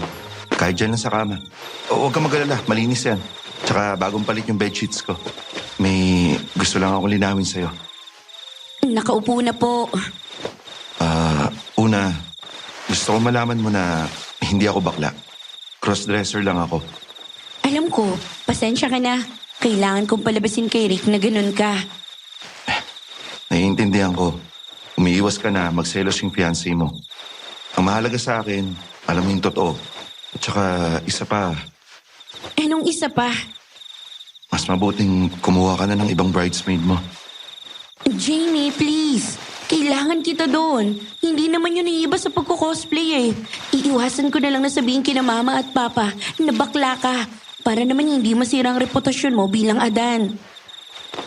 Kahit dyan lang sa kama. Huwag ka mag-alala, malinis yan. Tsaka bagong palit yung bedsheets ko. May gusto lang akong linawin sa'yo. Nakaupo na po. Una, gusto ko malaman mo na hindi ako bakla. Crossdresser lang ako. Alam ko, pasensya ka na. Kailangan kong palabasin kay Rick na ganun ka. Naiintindihan ko. Umiiwas ka na magselos yung fiancé mo. Ang mahalaga sa akin, alam mo yung totoo. At saka isa pa, Anong isa pa? mas mabuting kumuha ka na ng ibang bridesmaid mo. Jamie, please. Kailangan kita doon. Hindi naman yun iiba sa pagko-cosplay Iiwasan ko na lang na sabihin kina mama at papa na bakla ka. Para naman hindi masira ang reputasyon mo bilang Adan.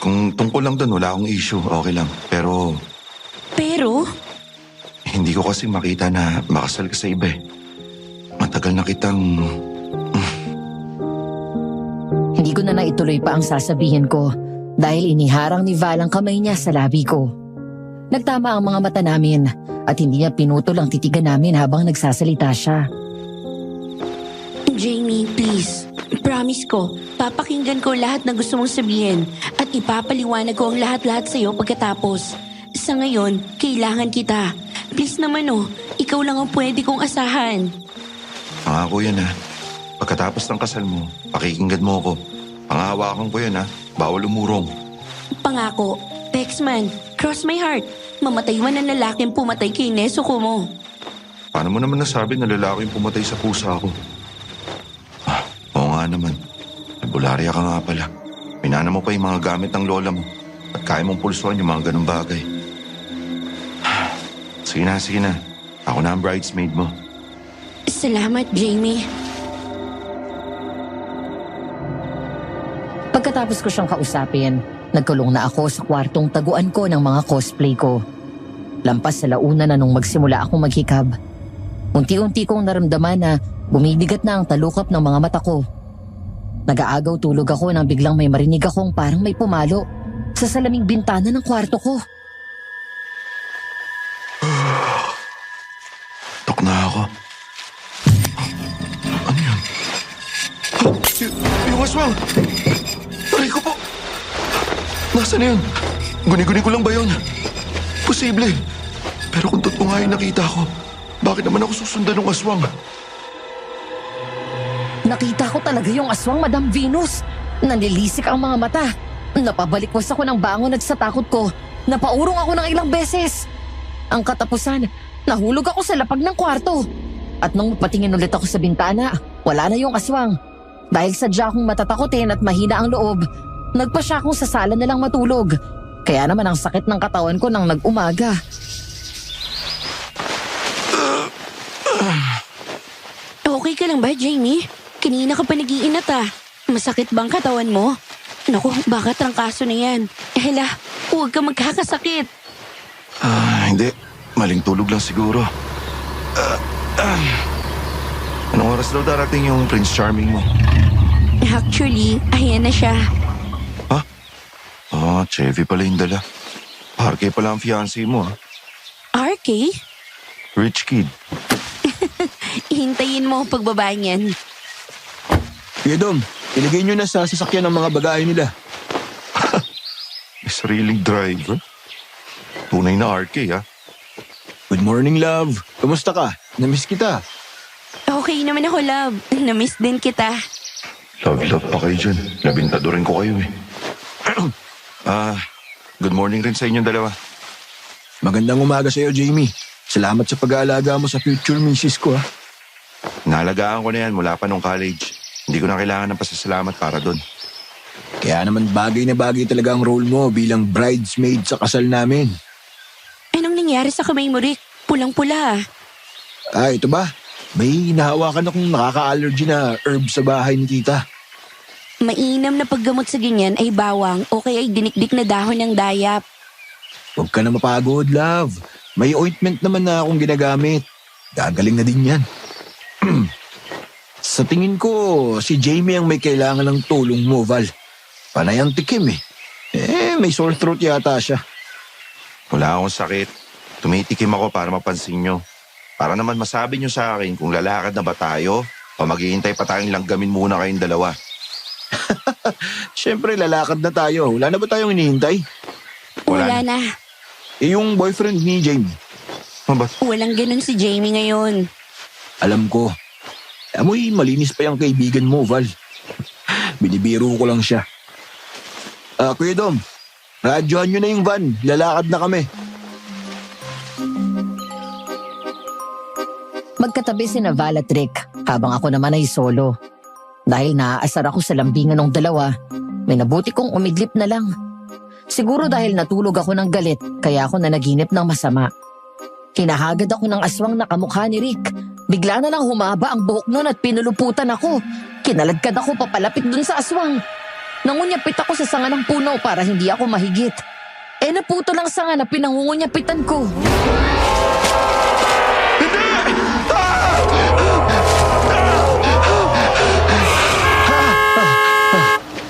Kung tungkol lang doon, wala akong issue. Okay lang. Pero Pero, hindi ko kasi makita na makasal ka sa iba Matagal na kitang... Hindi ko na naituloy pa ang sasabihin ko dahil iniharang ni Val ang kamay niya sa labi ko. Nagtama ang mga mata namin at hindi niya pinutol ang titigan namin habang nagsasalita siya. Jamie, please. Promise ko, papakinggan ko lahat na gusto mong sabihin at ipapaliwanag ko ang lahat-lahat sa'yo pagkatapos. Sa ngayon, kailangan kita. Please naman ikaw lang ang pwede kong asahan. Pangako yan Pagkatapos ng kasal mo, pakikinggan mo ako. Pangahawakan ko yan Bawal umurong. Pangako, Pexman, cross my heart. Mamatay man ang lalaking pumatay kay Nezuko mo. Paano mo naman nasabi na lalaki yung pumatay sa pusa ko? Oo nga naman. Albularya ka nga pala. Minana mo pa yung mga gamit ng lola mo. At kaya mong pulsuan yung mga ganung bagay. Sige na. Ako na ang bridesmaid mo. Salamat, Jamie. Pagkatapos ko siyang kausapin, nagkulong na ako sa kwartong taguan ko ng mga cosplay ko. Lampas sa launa na nung magsimula akong maghikab. Unti-unti kong naramdaman na bumibigat na ang talukap ng mga mata ko. Nag-aagaw tulog ako nang biglang may marinig akong parang may pumalo sa salaming bintana ng kwarto ko. Tok na ako. Ano yun? Yung aswang! Aray ko po! Nasaan na yun? Guni-guni ko lang ba yun? Posible. Pero kung totoo nga yung nakita ko, bakit naman ako susundan ng aswang? Nakita ko talaga yung aswang, Madam Venus. Nanilisik ang mga mata. Napabalikwas ako ng bangon at sa takot ko, napaurong ako ng ilang beses. Ang katapusan, nahulog ako sa lapag ng kwarto. At nung patingin ulit ako sa bintana, wala na yung aswang. Dahil sadya akong matatakotin at mahina ang loob, nagpasya akong sa sala na lang matulog. Kaya naman ang sakit ng katawan ko nang nag-umaga. Okay ka lang ba, Jamie? Kanina ka pa nag-iinat Masakit bang katawan mo? Naku, baka trangkaso na yan. Hala, huwag ka magkakasakit. Hindi. Maling tulog lang siguro. Anong oras daw darating yung Prince Charming mo? Actually, ayan na siya. Chevy pala yung dala. Parke pala ang fiancé mo RK? Rich kid. Hintayin mo pagbaba niyan. Kuya Dong, ilagay nyo na sa sasakyan ng mga bagahe nila. sariling driver. Tunay na RK, ha? Good morning, love. Kumusta ka? Namiss kita. Okay naman ako, love. Namiss din kita. Love pa kayo dyan. Labintado rin ko kayo, eh. Good morning rin sa inyong dalawa. Magandang umaga sa'yo, Jamie. Salamat sa pag-aalaga mo sa future misis ko, ha? Nahalagaan ko na yan mula pa nung college. Hindi ko na kailangan ng pasasalamat para doon. Kaya naman bagay na bagay talaga ang role mo bilang bridesmaid sa kasal namin. Anong nangyari sa kamay mo, Rick? Pulang-pula. Ito ba? May nahawakan akong nakaka-allergy na herb sa bahay ni tita. Mainam na paggamot sa ganyan ay bawang o kaya ay dinikdik na dahon ng dayap. Huwag ka na mapagod, love. May ointment naman na akong ginagamit. Gagaling na din yan. Sa tingin ko, si Jamie ang may kailangan ng tulong mo, Val. Panay ang tikim eh. May sore throat yata siya. Wala akong sakit. Tumitikim ako para mapansin nyo. Para naman masabi nyo sa akin kung lalakad na ba tayo o maghihintay pa tayong langgamin muna kayong dalawa. Siyempre, lalakad na tayo. Wala na ba tayong hinihintay? Wala na. Yung boyfriend ni Jamie. Ano ba? Walang ganun si Jamie ngayon. Alam ko. Amoy, malinis pa yung kaibigan mo, Val. Binibiro ko lang siya. Kuya Dom, radyohan nyo na yung van. Lalakad na kami. Magkatabi si Val at Rick habang ako naman ay solo. Dahil naaasar ako sa lambingan ng dalawa, may nabuti kong umidlip na lang. Siguro dahil natulog ako ng galit, kaya ako nanaginip ng masama. Hinahagad ako ng aswang na kamukha ni Rick. Bigla na lang humaba ang buhok nun at pinuluputan ako. Kinaladkad ako papalapit dun sa aswang. Nangunyapit ako sa sanga ng puno para hindi ako mahigit. Naputo lang sanga na pinangungunyapitan ko.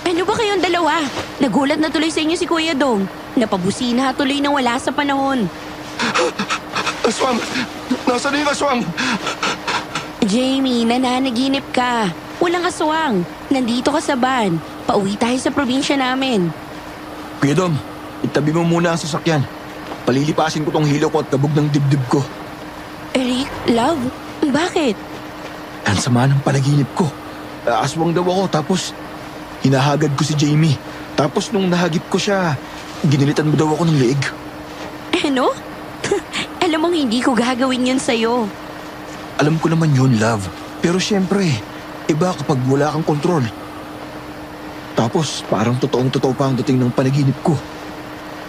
Ano ba kayong dalawa? Nagulat na tuloy sa inyo si Kuya Dong. Napabusina tuloy na wala sa panahon. Aswang! Nasaan na yung aswang? Jamie, nananaginip ka. Walang aswang. Nandito ka sa van. Pauwi tayo sa probinsya namin. Kuya Dom, itabi mo muna ang sasakyan. Palilipasin ko tong hilo ko at kabog ng dibdib ko. Eric, love, bakit? Ang sama ng panaginip ko. Aswang daw ako tapos hinahagad ko si Jamie. Tapos nung nahagip ko siya, ginilitan mo daw ako ng leeg. Ano? Alam mong hindi ko gagawin yun sa'yo. Alam ko naman yun, love. Pero syempre, iba kapag wala kang kontrol. Tapos parang totoong-totoo pa ang dating ng panaginip ko.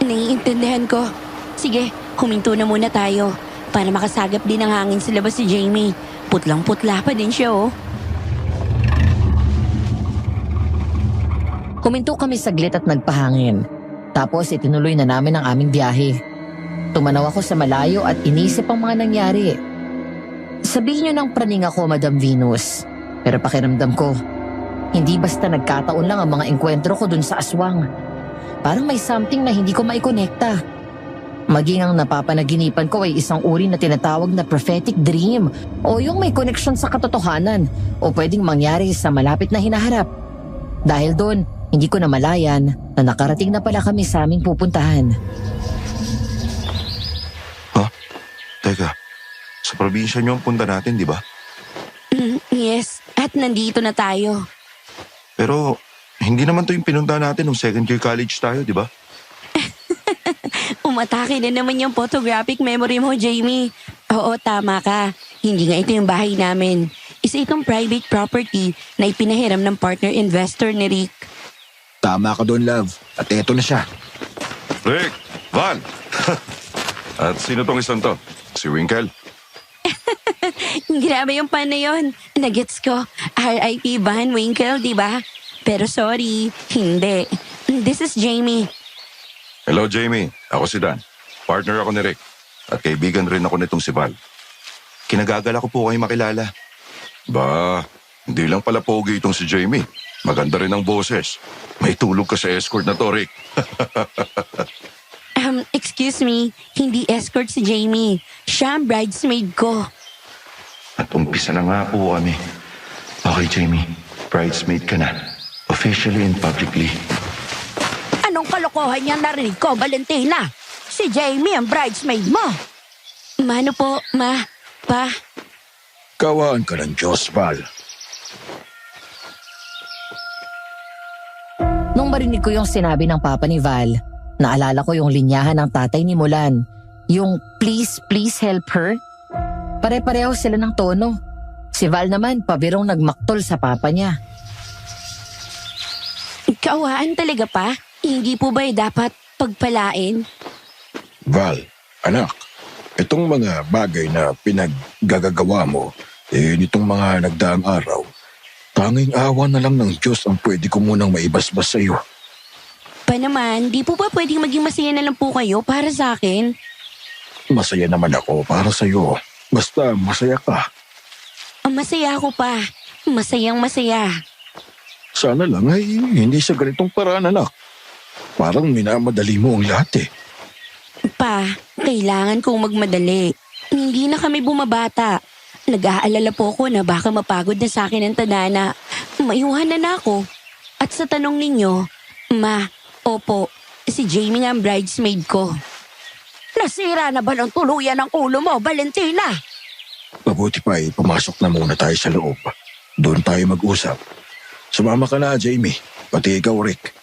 Naiintindihan ko. Sige, huminto na muna tayo para makasagap din ng hangin sa labas si Jamie. Putlang-putla pa din siya, oh. Huminto kami saglit at nagpahangin. Tapos itinuloy na namin ang aming biyahe. Tumanaw ako sa malayo at inisip ang mga nangyari. Sabihin niyo ng praning ako, Madam Venus. Pero pakiramdam ko, hindi basta nagkataon lang ang mga engkwentro ko dun sa aswang. Parang may something na hindi ko maikonekta. Maging ang napapanaginipan ko ay isang uri na tinatawag na prophetic dream o yung may connection sa katotohanan o pwedeng mangyari sa malapit na hinaharap. Dahil doon, hindi ko namalayan na nakarating na pala kami sa aming pupuntahan. Teka, sa probinsya niyo ang punta natin, di ba? Yes, at nandito na tayo. Pero hindi naman to yung pinunta natin nung second year college tayo, di ba? Umatake na naman yung photographic memory mo, Jamie. Oo, tama ka. Hindi nga ito yung bahay namin. Isa itong private property na ipinahiram ng partner investor ni Rick. Tama ka doon, love. At eto na siya. Rick! Van! At sino tong isang to? Si Winkle? Grabe yung pan na yun. Nagets ko. R.I.P. Van Winkle, di ba? Pero sorry, hindi. This is Jamie. Hello, Jamie. Ako si Dan. Partner ako ni Rick. At kaibigan rin ako nitong si Val. Kinagagala ko po kayo makilala. Ba, hindi lang pala pogi itong si Jamie. Maganda rin ang boses. May tulog ka sa escort na to, Rick. Excuse me, hindi escort si Jamie. Siya ang bridesmaid ko. At umpisa na nga po kami. Okay, Jamie. Bridesmaid ka na. Officially and publicly. Anong Anong kalokohan yung narinig ko, Valentina? Si Jamie ang bridesmaid mo. Mano po, ma, pa. Kawaan ka ng Diyos, Val. Nung marinig ko yung sinabi ng papa ni Val, naalala ko yung linyahan ng tatay ni Mulan. Yung please, please help her. Pare-pareho sila ng tono. Si Val naman, pabirong nagmaktol sa papa niya. Kaawaan talaga pa? Hindi po ba dapat pagpalain? Val, anak, itong mga bagay na pinaggagawa mo, nitong mga nagdaang araw, tanging awa na lang ng Diyos ang pwede ko munang maibasbas sa iyo. Pa naman, di po ba pwedeng maging masaya na lang po kayo para sa akin? Masaya naman ako para sa iyo. Basta masaya ka. Masaya ako pa. Masayang masaya. Sana lang ay hindi sa ganitong paraan, anak. Parang minamadali mo ang lahat eh. Pa, kailangan kong magmadali. Hindi na kami bumabata. Nag-aalala po ako na baka mapagod na sa akin ang tadhana. Mayuhan na ako. At sa tanong ninyo, ma, opo, si Jamie nga ang bridesmaid ko. Nasira na ba ng tuluyan ang ulo mo, Valentina? Mabuti pa ay pumasok na muna tayo sa loob. Doon tayo mag-usap. Sumama ka na, Jamie. Pati ikaw, Rick.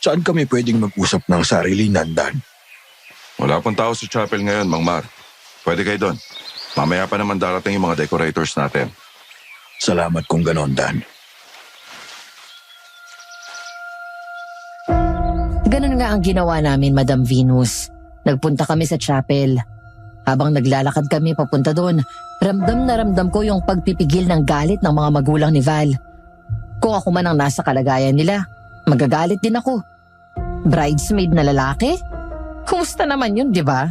Saan kami pwedeng mag-usap ng sarili nandan? Wala pang tao sa chapel ngayon, Mang Mar. Pwede kayo doon. Mamaya pa naman darating yung mga decorators natin. Salamat kung ganon, Dan. Ganun nga ang ginawa namin, Madam Venus. Nagpunta kami sa chapel. Habang naglalakad kami papunta doon, ramdam na ramdam ko yung pagpipigil ng galit ng mga magulang ni Val. Kung ako man ang nasa kalagayan nila, magagalit din ako. Bridesmaid na lalaki? Kumusta naman yun, di ba?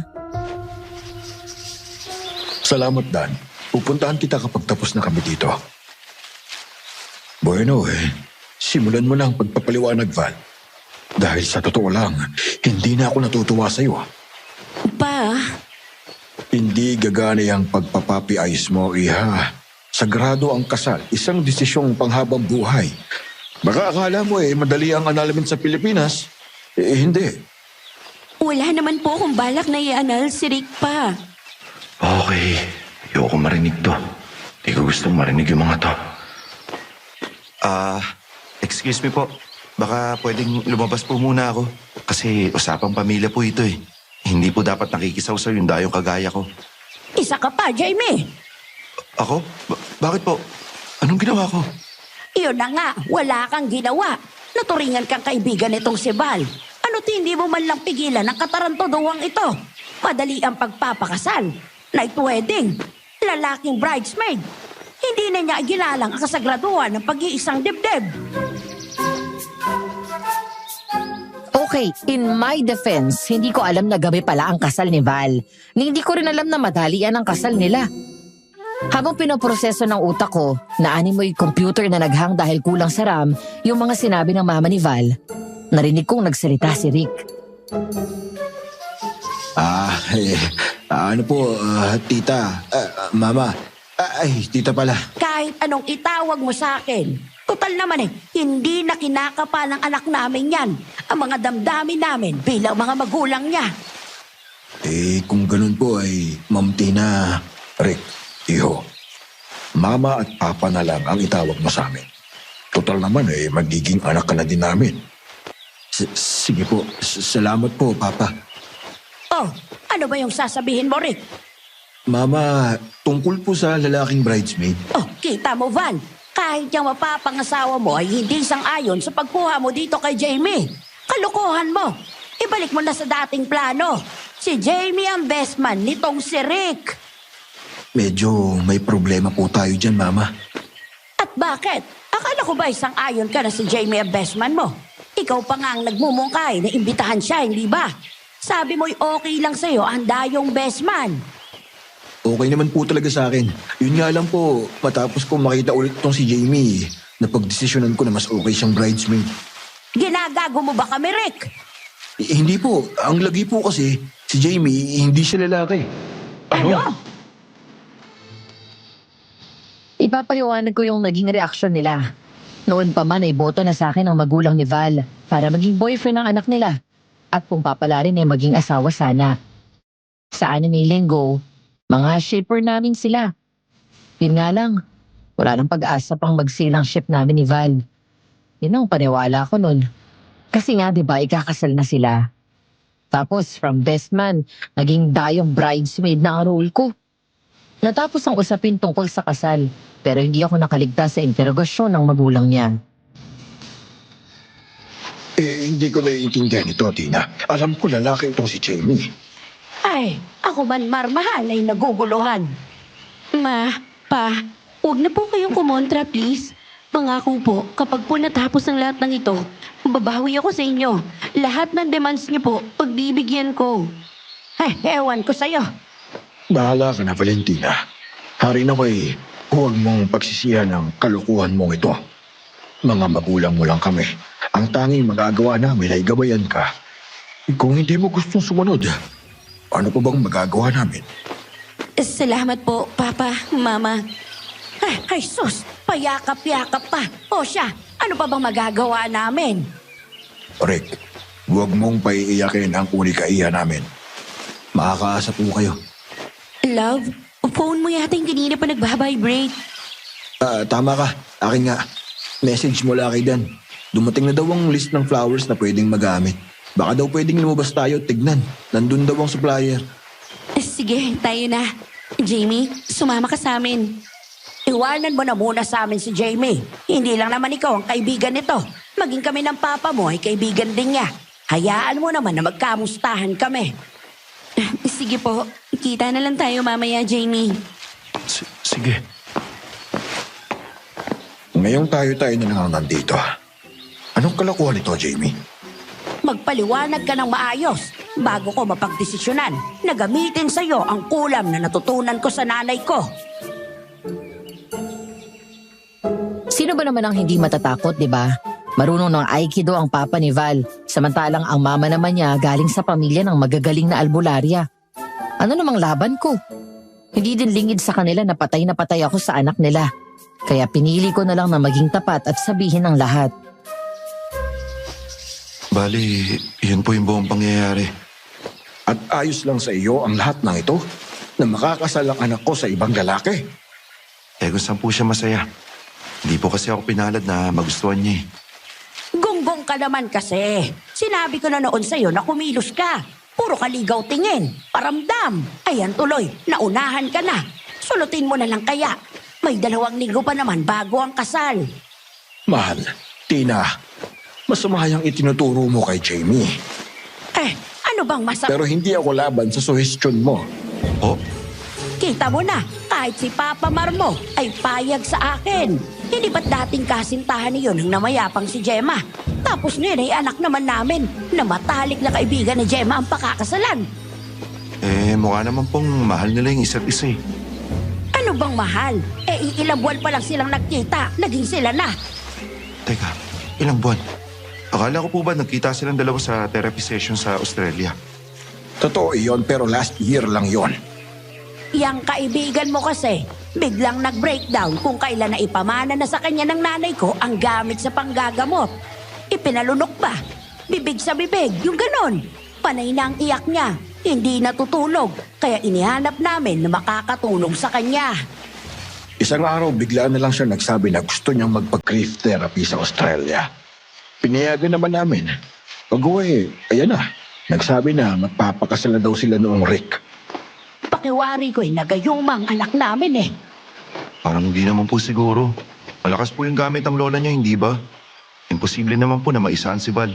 Salamat, Dan. Pupuntahan kita kapag tapos na kami dito. Bueno, simulan mo na ang pagpapaliwanag, Val. Dahil sa totoo lang, hindi na ako natutuwa sa'yo. Pa, Hindi gagana ang pagpapapi-ayos mo, Iha. Sagrado ang kasal, isang desisyong panghabang buhay. Baka akala mo madali ang annulment sa Pilipinas. Hindi. wala naman po akong balak na i-anal si Rick pa. Okay, ayoko marinig to. Di ko gustong marinig yung mga to. Excuse me po. Baka pwedeng lumabas po muna ako. Kasi usapang pamilya po ito eh. Hindi po dapat nakikisaw yung dayong kagaya ko. Isa ka pa, Jamie. Ako? Bakit po? Anong ginawa ko? Iyon na nga, wala kang ginawa. Naturingan kang kaibigan nitong si Val. Ano't hindi mo man lang pigilan ang katarantoduwang ito? Madali ang pagpapakasal. Night wedding. Lalaking bridesmaid. Hindi na niya ginalang ang kasagraduhan ng pag-iisang dibdib. Okay, in my defense, hindi ko alam na gabi pala ang kasal ni Val. Hindi ko rin alam na madalian ang kasal nila. Habang pinoproseso ng utak ko, naanin mo yung computer na naghang dahil kulang sa RAM, yung mga sinabi ng mama ni Val, narinig kong nagsalita si Rick. Ano po, tita, mama, tita pala. Kahit anong itawag mo sa akin. Total naman hindi na kinakapa ng anak namin yan. Ang mga damdamin namin bilang mga magulang niya. Kung ganun po ay Ma'am Tina, Rick, Iho. Mama at Papa na lang ang itawag mo sa amin. Total naman magiging anak ka na din namin. Sige po, salamat po, Papa. Oh, ano ba yung sasabihin mo, Rick? Mama, tungkol po sa lalaking bridesmaid. Oh, kita mo, Val. Kahit yung mapapangasawa mo ay hindi sang-ayon sa pagkuha mo dito kay Jamie. Kalukuhan mo. Ibalik mo na sa dating plano. Si Jamie ang best man nitong si Rick. Medyo may problema po tayo dyan, Mama. At bakit? Akala ko ba sang-ayon ka na si Jamie ang best man mo? Ikaw pa nga ang nagmumungkay na imbitahan siya, hindi ba? Sabi mo'y okay lang sa'yo ang dayong best man. Okay naman po talaga sa akin. Yun nga lang po, matapos ko makita ulit tong si Jamie, napagdesisyonan ko na mas okay siyang bridesmaid. Ginagago mo ba kami, Rick? Hindi po. Ang lagi po kasi, si Jamie, hindi siya lalaki. Ano? Ipapaliwanag ko yung naging reaksyon nila. Noon pa man ay boto na sa akin ang magulang ni Val. para maging boyfriend ng anak nila. At kung papalarin ay maging asawa sana. Sa anime linggo, mga shipper namin sila. Yun nga lang, wala nang pag-asa pang magsilang ship namin ni Val. Yun ang paniwala ko nun. Kasi nga, di ba, ikakasal na sila. Tapos, from best man, naging dayong bridesmaid na ang role ko. Natapos ang usapin tungkol sa kasal, pero hindi ako nakaligtas sa interogasyon ng magulang niya. Hindi ko naiintindihan ito, Tina. Alam ko lalaki itong si Jamie. Ay, ako man marmahal ay naguguluhan. Ma, pa, huwag na po kayong kumontra, please. Pangako po, kapag po natapos ang lahat ng ito, babawi ako sa inyo. Lahat ng demands niyo po, pagbibigyan ko. Ay, ewan ko sa'yo. Bahala ka na, Valentina. Hari na ko'y huwag mong pagsisihan ng kalukuhan mong ito. Mga magulang mo lang kami. Ang tanging magagawa namin ay gabayan ka. Kung hindi mo gustong sumunod, ano pa bang magagawa namin? Salamat po, Papa, Mama. Ay, sus, payakap-yakap pa. O siya, ano pa bang magagawa namin? Rick, huwag mong paiiyakin ang unikaiya namin. Makakaasa po kayo. Love, phone mo yata yung kanina pa nagbabibrate. Tama ka. Akin nga. Message mula kay Dan. Dumating na daw ang list ng flowers na pwedeng magamit. Baka daw pwedeng lumabas tayo, tignan. Nandun daw ang supplier. Sige, tayo na. Jamie, sumama ka sa amin. Iwanan mo na muna sa amin si Jamie. Hindi lang naman ikaw ang kaibigan nito. Maging kami ng papa mo ay kaibigan din niya. Hayaan mo naman na magkamustahan kami. Sige po, kita na lang tayo mamaya, Jamie. Sige. Ngayong tayo na lang nandito. Anong kalokohan ito, Jamie? Magpaliwanag ka ng maayos bago ko mapagdesisyonan na gamitin sa'yo ang kulam na natutunan ko sa nanay ko. Sino ba naman ang hindi matatakot, di ba? Marunong ng Aikido ang papa ni Val, samantalang ang mama naman niya galing sa pamilya ng magagaling na albularya. Ano namang laban ko? Hindi din lingid sa kanila na patay ako sa anak nila. Kaya pinili ko na lang na maging tapat at sabihin ang lahat. Bali, yun po yung buong pangyayari. At ayos lang sa iyo ang lahat ng ito na makakasal ang anak ko sa ibang lalaki. Kung saan po siya masaya. Hindi po kasi ako pinalad na magustuhan niya eh. Gunggong ka naman kasi. Sinabi ko na noon sa'yo na kumilos ka. Puro kaligaw tingin, paramdam. Ayan tuloy, naunahan ka na. Sulutin mo na lang kaya. May 2 linggo pa naman bago ang kasal. Mahal, Tina, masama yung itinuturo mo kay Jamie. Ano bang Pero hindi ako laban sa suhestyon mo. Oh, Kita mo na, kahit si Papa Marmo ay payag sa akin. Hindi ba't dating kasintahan niyon ang namayapang si Gemma? Tapos ngayon ay anak naman namin na matalik na kaibigan ni Gemma ang pakakasalan. mukha naman pong mahal nila yung isa't isa eh. Ano bang mahal? Ilang buwan pa lang silang nagkita, naging sila na. Teka, ilang buwan? Akala ko po ba nagkita silang dalawa sa therapy session sa Australia? Totoo iyon pero last year lang yon. Yang kaibigan mo kasi, biglang nag-breakdown kung kailan na ipamana na sa kanya ng nanay ko ang gamit sa panggagamot. Ipinalunok pa. Bibig sa bibig, yung ganon. Panay na ang iyak niya. Hindi natutulog, kaya inihanap namin na makakatulong sa kanya. Isang araw bigla na lang siya nagsabi na gusto niyang magpa-grief therapy sa Australia. Pinayagan naman namin. Pag-uwi, ayan na. Nagsabi na magpapakasal na daw sila noong Rick. Pakiwari ko'y nagayumang anak namin eh. Parang hindi naman po siguro. Malakas po yung gamit ng lola niya, hindi ba? Imposible naman po na maisaan si Val.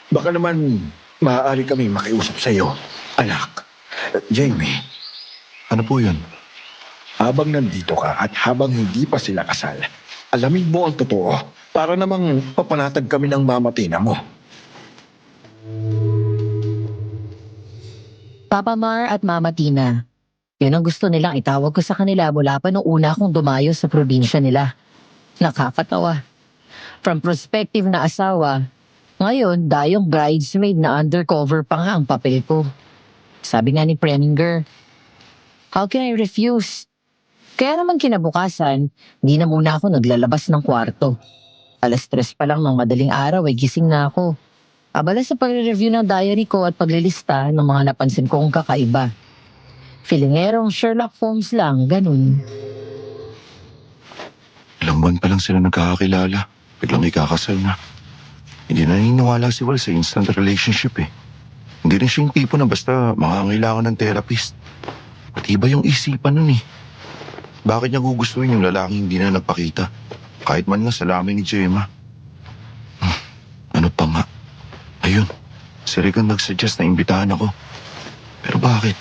Baka naman maaari kami makiusap sa iyo, anak. Jamie, Ano po yun? habang nandito ka at habang hindi pa sila kasal, alamin mo ang totoo para namang papanatag kami ng mama Tina mo. Papa Mar at Mama Tina, yun ang gusto nilang itawag ko sa kanila mula pa nung una akong dumayo sa probinsya nila. Nakakatawa. From prospective na asawa, ngayon dayong bridesmaid na undercover pa nga ang papel ko. Sabi nga ni Preminger, how can I refuse? Kaya naman kinabukasan, hindi na muna ako naglalabas ng kwarto. 3:00 pa lang ng madaling araw ay gising na ako. Abala sa pagre-review ng diary ko at paglilista ng mga napansin kong kakaiba. Feelingerong Sherlock Holmes lang, ganun. Ilang buwan pa lang sila nagkakakilala. Biglang ikakasal na. Hindi na naniniwala si Val sa instant relationship eh. Hindi rin siya yung tipo na basta makangailangan ng therapist. Pati iba yung isipan nun eh. Bakit niya gugustuhin yung lalaking hindi na nagpakita? Kahit man lang sa lamin ni Gemma. Ano pa nga? Ayun, si Rick ang nag-suggest na imbitahan ako. Pero bakit?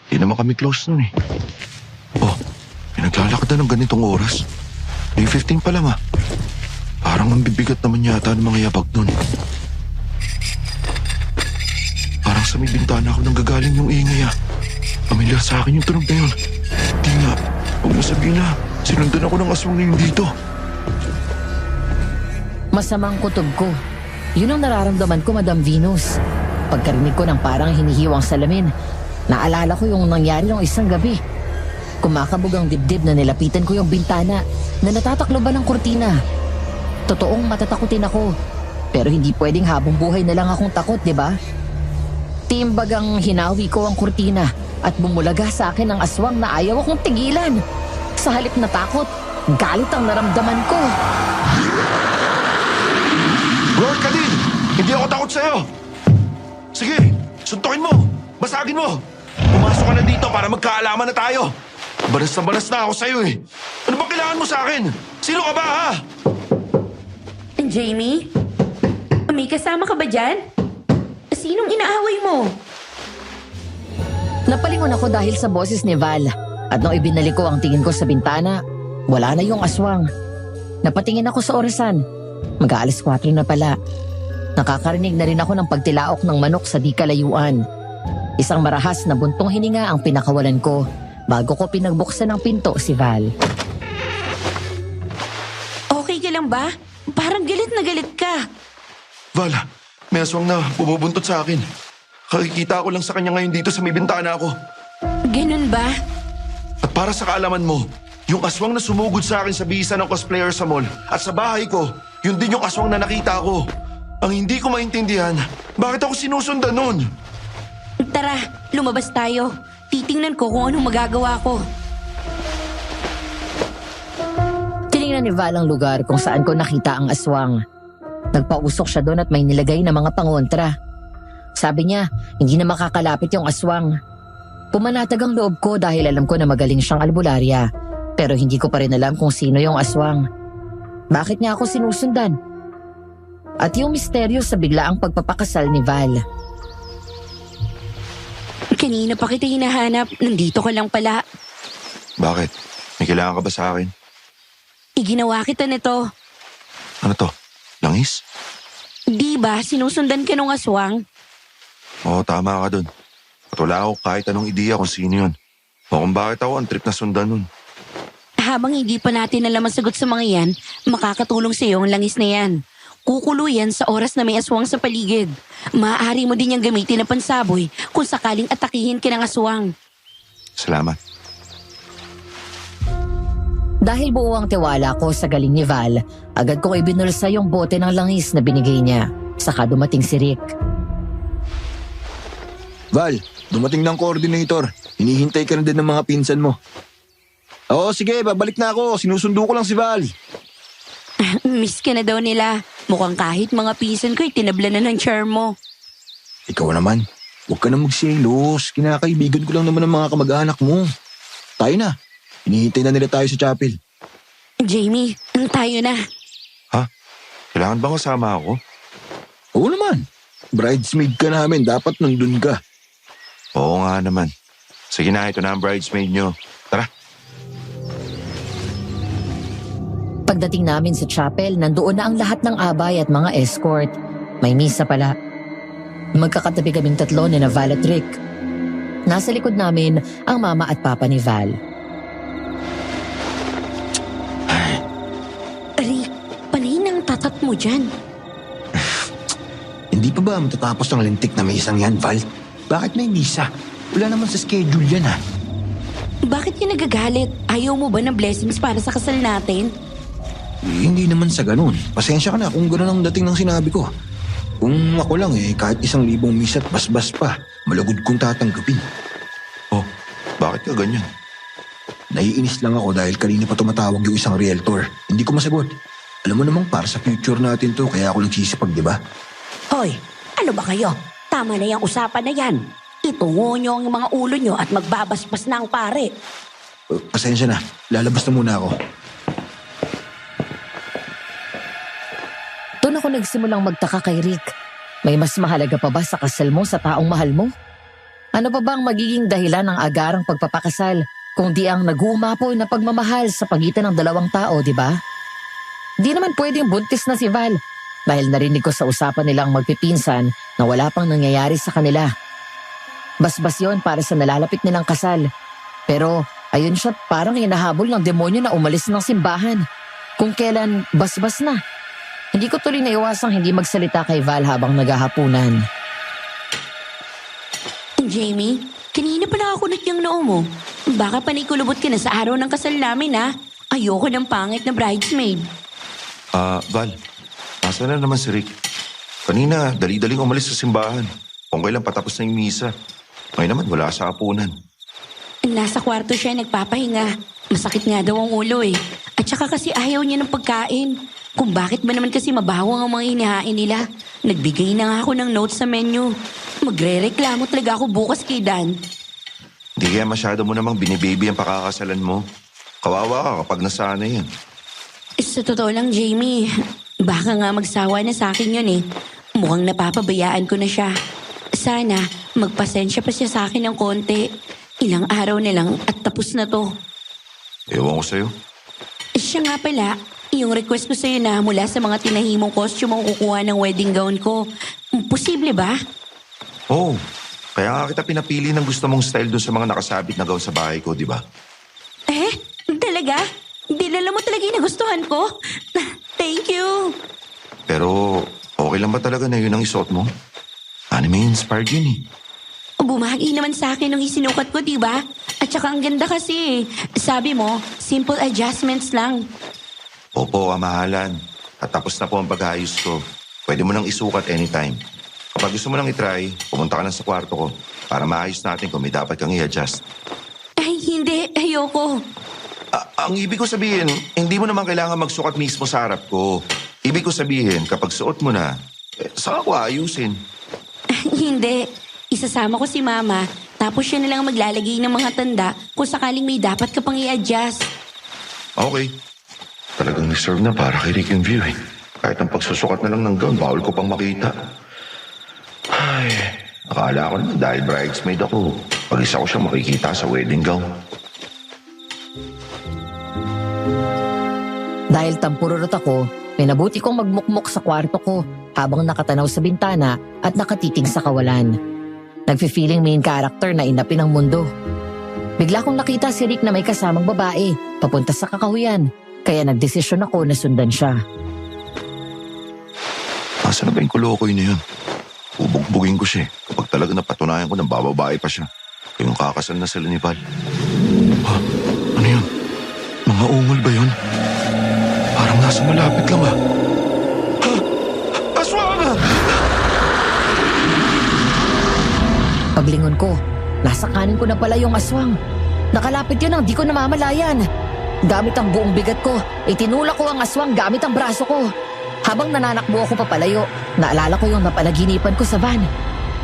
Hindi naman kami close nun eh. Oh, pinaglalakad na ng ganitong oras. 3:15 pa lang ah. Parang ang bibigat naman yata ng mga yabag nun. Parang sa may bintana ako nang gagaling yung ingay ah. Pamilyar sa akin yung tunog na yun. Di nga, huwag mo sabihin na, sinundan ako ng aswang na yun dito. Masamang kutob ko. Yun ang nararamdaman ko, Madam Venus. Pagkarinig ko ng parang hinihiwang salamin, naalala ko yung nangyari ng isang gabi. Kumakabog ang dibdib na nilapitan ko yung bintana na natatakloban ng kurtina. Totoong matatakutin ako. Pero hindi pwedeng habang buhay na lang akong takot, di ba? Timbagang hinawi ko ang kurtina at bumulaga sa akin ang aswang na ayaw akong tigilan. Sa halip na takot, galit ang naramdaman ko. Lord ka din! Hindi ako takot sa'yo! Sige, suntukin mo! Basagin mo! Pumasok ka na dito para magkaalaman na tayo! Banas na ako sa'yo eh! Ano ba kailangan mo sa akin? Sino ka ba ha? Jamie? May kasama ka ba dyan? Sinong inaaway mo? Napalingon ako dahil sa boses ni Val. At nung ibinalik ko ang tingin ko sa bintana, wala na yung aswang. Napatingin ako sa orasan. Mag-aalas 4 na pala. Nakakarinig na rin ako ng pagtilaok ng manok sa di kalayuan. Isang marahas na buntong hininga ang pinakawalan ko bago ko pinagbuksan ng pinto si Val. Okay ka lang ba? Parang galit na galit ka. Val, may aswang na bumubuntot sa akin. Kakikita ko lang sa kanya ngayon dito sa may bintana ako. Ganun ba? At para sa kaalaman mo, yung aswang na sumugod sa akin sa bisa ng cosplayer sa mall at sa bahay ko, yun din yung aswang na nakita ko. Ang hindi ko maintindihan, bakit ako sinusundan nun? Tara, lumabas tayo. Titingnan ko kung anong magagawa ko. Tinignan ni Val ang lugar kung saan ko nakita ang aswang. Nagpausok siya doon at may nilagay na mga pangontra. Sabi niya, hindi na makakalapit yung aswang. Pumanatag ang loob ko dahil alam ko na magaling siyang albularya. Pero hindi ko pa rin alam kung sino yung aswang. Bakit niya ako sinusundan? At yung misteryo sa biglaang pagpapakasal ni Val. Kanina pa kita hinahanap. Nandito ka lang pala. Bakit? May kailangan ka ba sa akin? Iginawa kita nito. Ano to? Langis? Di ba sinusundan ka nung aswang? Oo, tama ka dun. At wala ako kahit anong ideya kung sino yun. O kung bakit ako ang trip na sundan nun. Habang hindi pa natin alam ang sagot sa mga yan, makakatulong sa iyo ang langis na yan. Kukulo yan sa oras na may aswang sa paligid. Maaari mo din yung gamitin na pansaboy kung sakaling atakihin ka ng aswang. Salamat. Dahil buo ang tiwala ko sa galing ni Val, agad kong ibinulsa yung bote ng langis na binigay niya. Saka dumating si Rick. Val, dumating ng coordinator. Hinihintay ka na din ng mga pinsan mo. Oo, sige, babalik na ako. Sinusundo ko lang si Val. Miss ka na daw nila. Mukhang kahit mga pinsan ko, tinabla na ng charm mo. Ikaw naman, huwag ka na magselos. Kinakaibigan ko lang naman ang mga kamag-anak mo. Tayo na. Hinihintay na nila tayo sa chapel. Jamie, tayo na. Ha? Kailangan ba kasama ako? Oo naman. Bridesmaid ka namin. Dapat nandun ka. Oo nga naman. Sige na, ito na ang bridesmaid nyo. Tara. Pagdating namin sa chapel, nandoon na ang lahat ng abay at mga escort. May misa pala. Magkakatabi kaming tatlo ni na Val at Rick. Nasa likod namin ang mama at papa ni Val. Rick, panahin ang tatat mo dyan. Hindi pa ba matatapos ang lintik na may isang yan, Val? Bakit may misa? Wala naman sa schedule yan, ha? Bakit ka nagagalit? Ayaw mo ba ng blessings para sa kasal natin? Hindi naman sa ganun. Pasensya ka na kung ganun ang dating ng sinabi ko. Kung ako lang kahit 1,000 miss at basbas pa, malagod kong tatanggapin. Oh, bakit ka ganyan? Naiinis lang ako dahil kanina pa tumatawag yung isang realtor. Hindi ko masagot. Alam mo namang para sa future natin to, kaya ako nagsisipag, di ba? Hoy, ano ba kayo? Tama na yung usapan na yan. Itungo nyo ang mga ulo nyo at magbabasbas na ang pare. Pasensya na, lalabas na muna ako. Doon ako nagsimulang magtaka kay Rick. May mas mahalaga pa ba sa kasal mo sa taong mahal mo? Ano pa ba ang magiging dahilan ng agarang pagpapakasal kung di ang nag-uumapoy na pagmamahal sa pagitan ng dalawang tao, di ba? Di naman pwedeng buntis na si Val dahil narinig ko sa usapan nilang magpipinsan na wala pang nangyayari sa kanila. Basbas yon para sa nalalapit nilang kasal. Pero ayun siya parang hinahabol ng demonyo na umalis ng simbahan. Kung kailan basbas na. Hindi ko tuloy naiwasang hindi magsalita kay Val habang naghahapunan. Jamie, kanina pa nakakunot yung noo mo. Baka panikulubot ka na sa araw ng kasal namin, ha? Ayoko ng pangit na bridesmaid. Val, nasa na naman si Rick? Kanina, dali-daling umalis sa simbahan. Kung kailan patapos na yung misa. Ngayon naman, wala sa hapunan. Nasa kwarto siya nagpapahinga. Masakit nga daw ang ulo eh. At saka kasi ayaw niya ng pagkain. Kung bakit ba naman kasi mabawang ang mga inihain nila. Nagbigay na nga ako ng notes sa menu. Magre-reklamo talaga ako bukas kay Dan. Hindi kaya masyado mo namang binibaby ang pakakasalan mo. Kawawa ka kapag nasanay yan. Sa totoo lang, Jamie, baka nga magsawa na sa akin yun eh. Mukhang napapabayaan ko na siya. Sana magpasensya pa siya sa akin ng konti. Ilang araw na lang at tapos na to. Ewan ko sa'yo. Siya nga pala, yung request ko sa'yo na mula sa mga tinahimong costume ang kukuha ng wedding gown ko. Posible ba? Oo. Kaya nga kita pinapili ng gusto mong style dun sa mga nakasabit na gown sa bahay ko, di ba? Talaga? Dinala mo talaga yung nagustuhan ko? Thank you. Pero okay lang ba talaga na yun ang isuot mo? Anime-inspired yun eh. Bumagi naman sa akin nung isinukat ko, di ba? At saka ang ganda kasi. Sabi mo, simple adjustments lang. Opo, amahalan. At tapos na po ang pag-ayos ko. Pwede mo nang isukat anytime. Kapag gusto mo nang itry, pumunta ka lang sa kwarto ko para maayos natin kung may dapat kang i-adjust. Ay, hindi. Ayoko. Ang ibig ko sabihin, hindi mo naman kailangan magsukat mismo sa harap ko. Ibig ko sabihin, kapag suot mo na, saka ko ayusin. Hindi. Isasama ko si Mama, tapos siya na lang maglalagay ng mga tanda kung sakaling may dapat ka pang i-adjust. Okay. Talagang reserve na para kay Rick yung view eh. Kahit ang pagsusukat na lang ng gown, bawal ko pang makita. Ay, akala ko naman dahil bridesmaid ako, pag-isa ko siya makikita sa wedding gown. Dahil tampururot ako, minabuti kong magmukmok sa kwarto ko habang nakatanaw sa bintana at nakatitig sa kawalan. Nagfe-feeling main character na inapin ang mundo. Bigla kong nakita si Rick na may kasamang babae, papunta sa kakahuyan, kaya nagdesisyon ako na sundan siya. Asa na ba yung kulokoy na yun? Bubugbugin ko siya kapag talaga napatunayan ko ng bababae pa siya. Yung kakasal na sila ni Val. Ha? Ano yun? Mga ungol ba yun? Parang nasa malapit lang ah. Ha? Aswang! Paglingon ko, nasa kanin ko na pala yung aswang. Nakalapit yun ang di ko namamalayan. Gamit ang buong bigat ko, itinulak ko ang aswang gamit ang braso ko. Habang nananakbo ako papalayo, naalala ko yung napanaginipan ko sa van.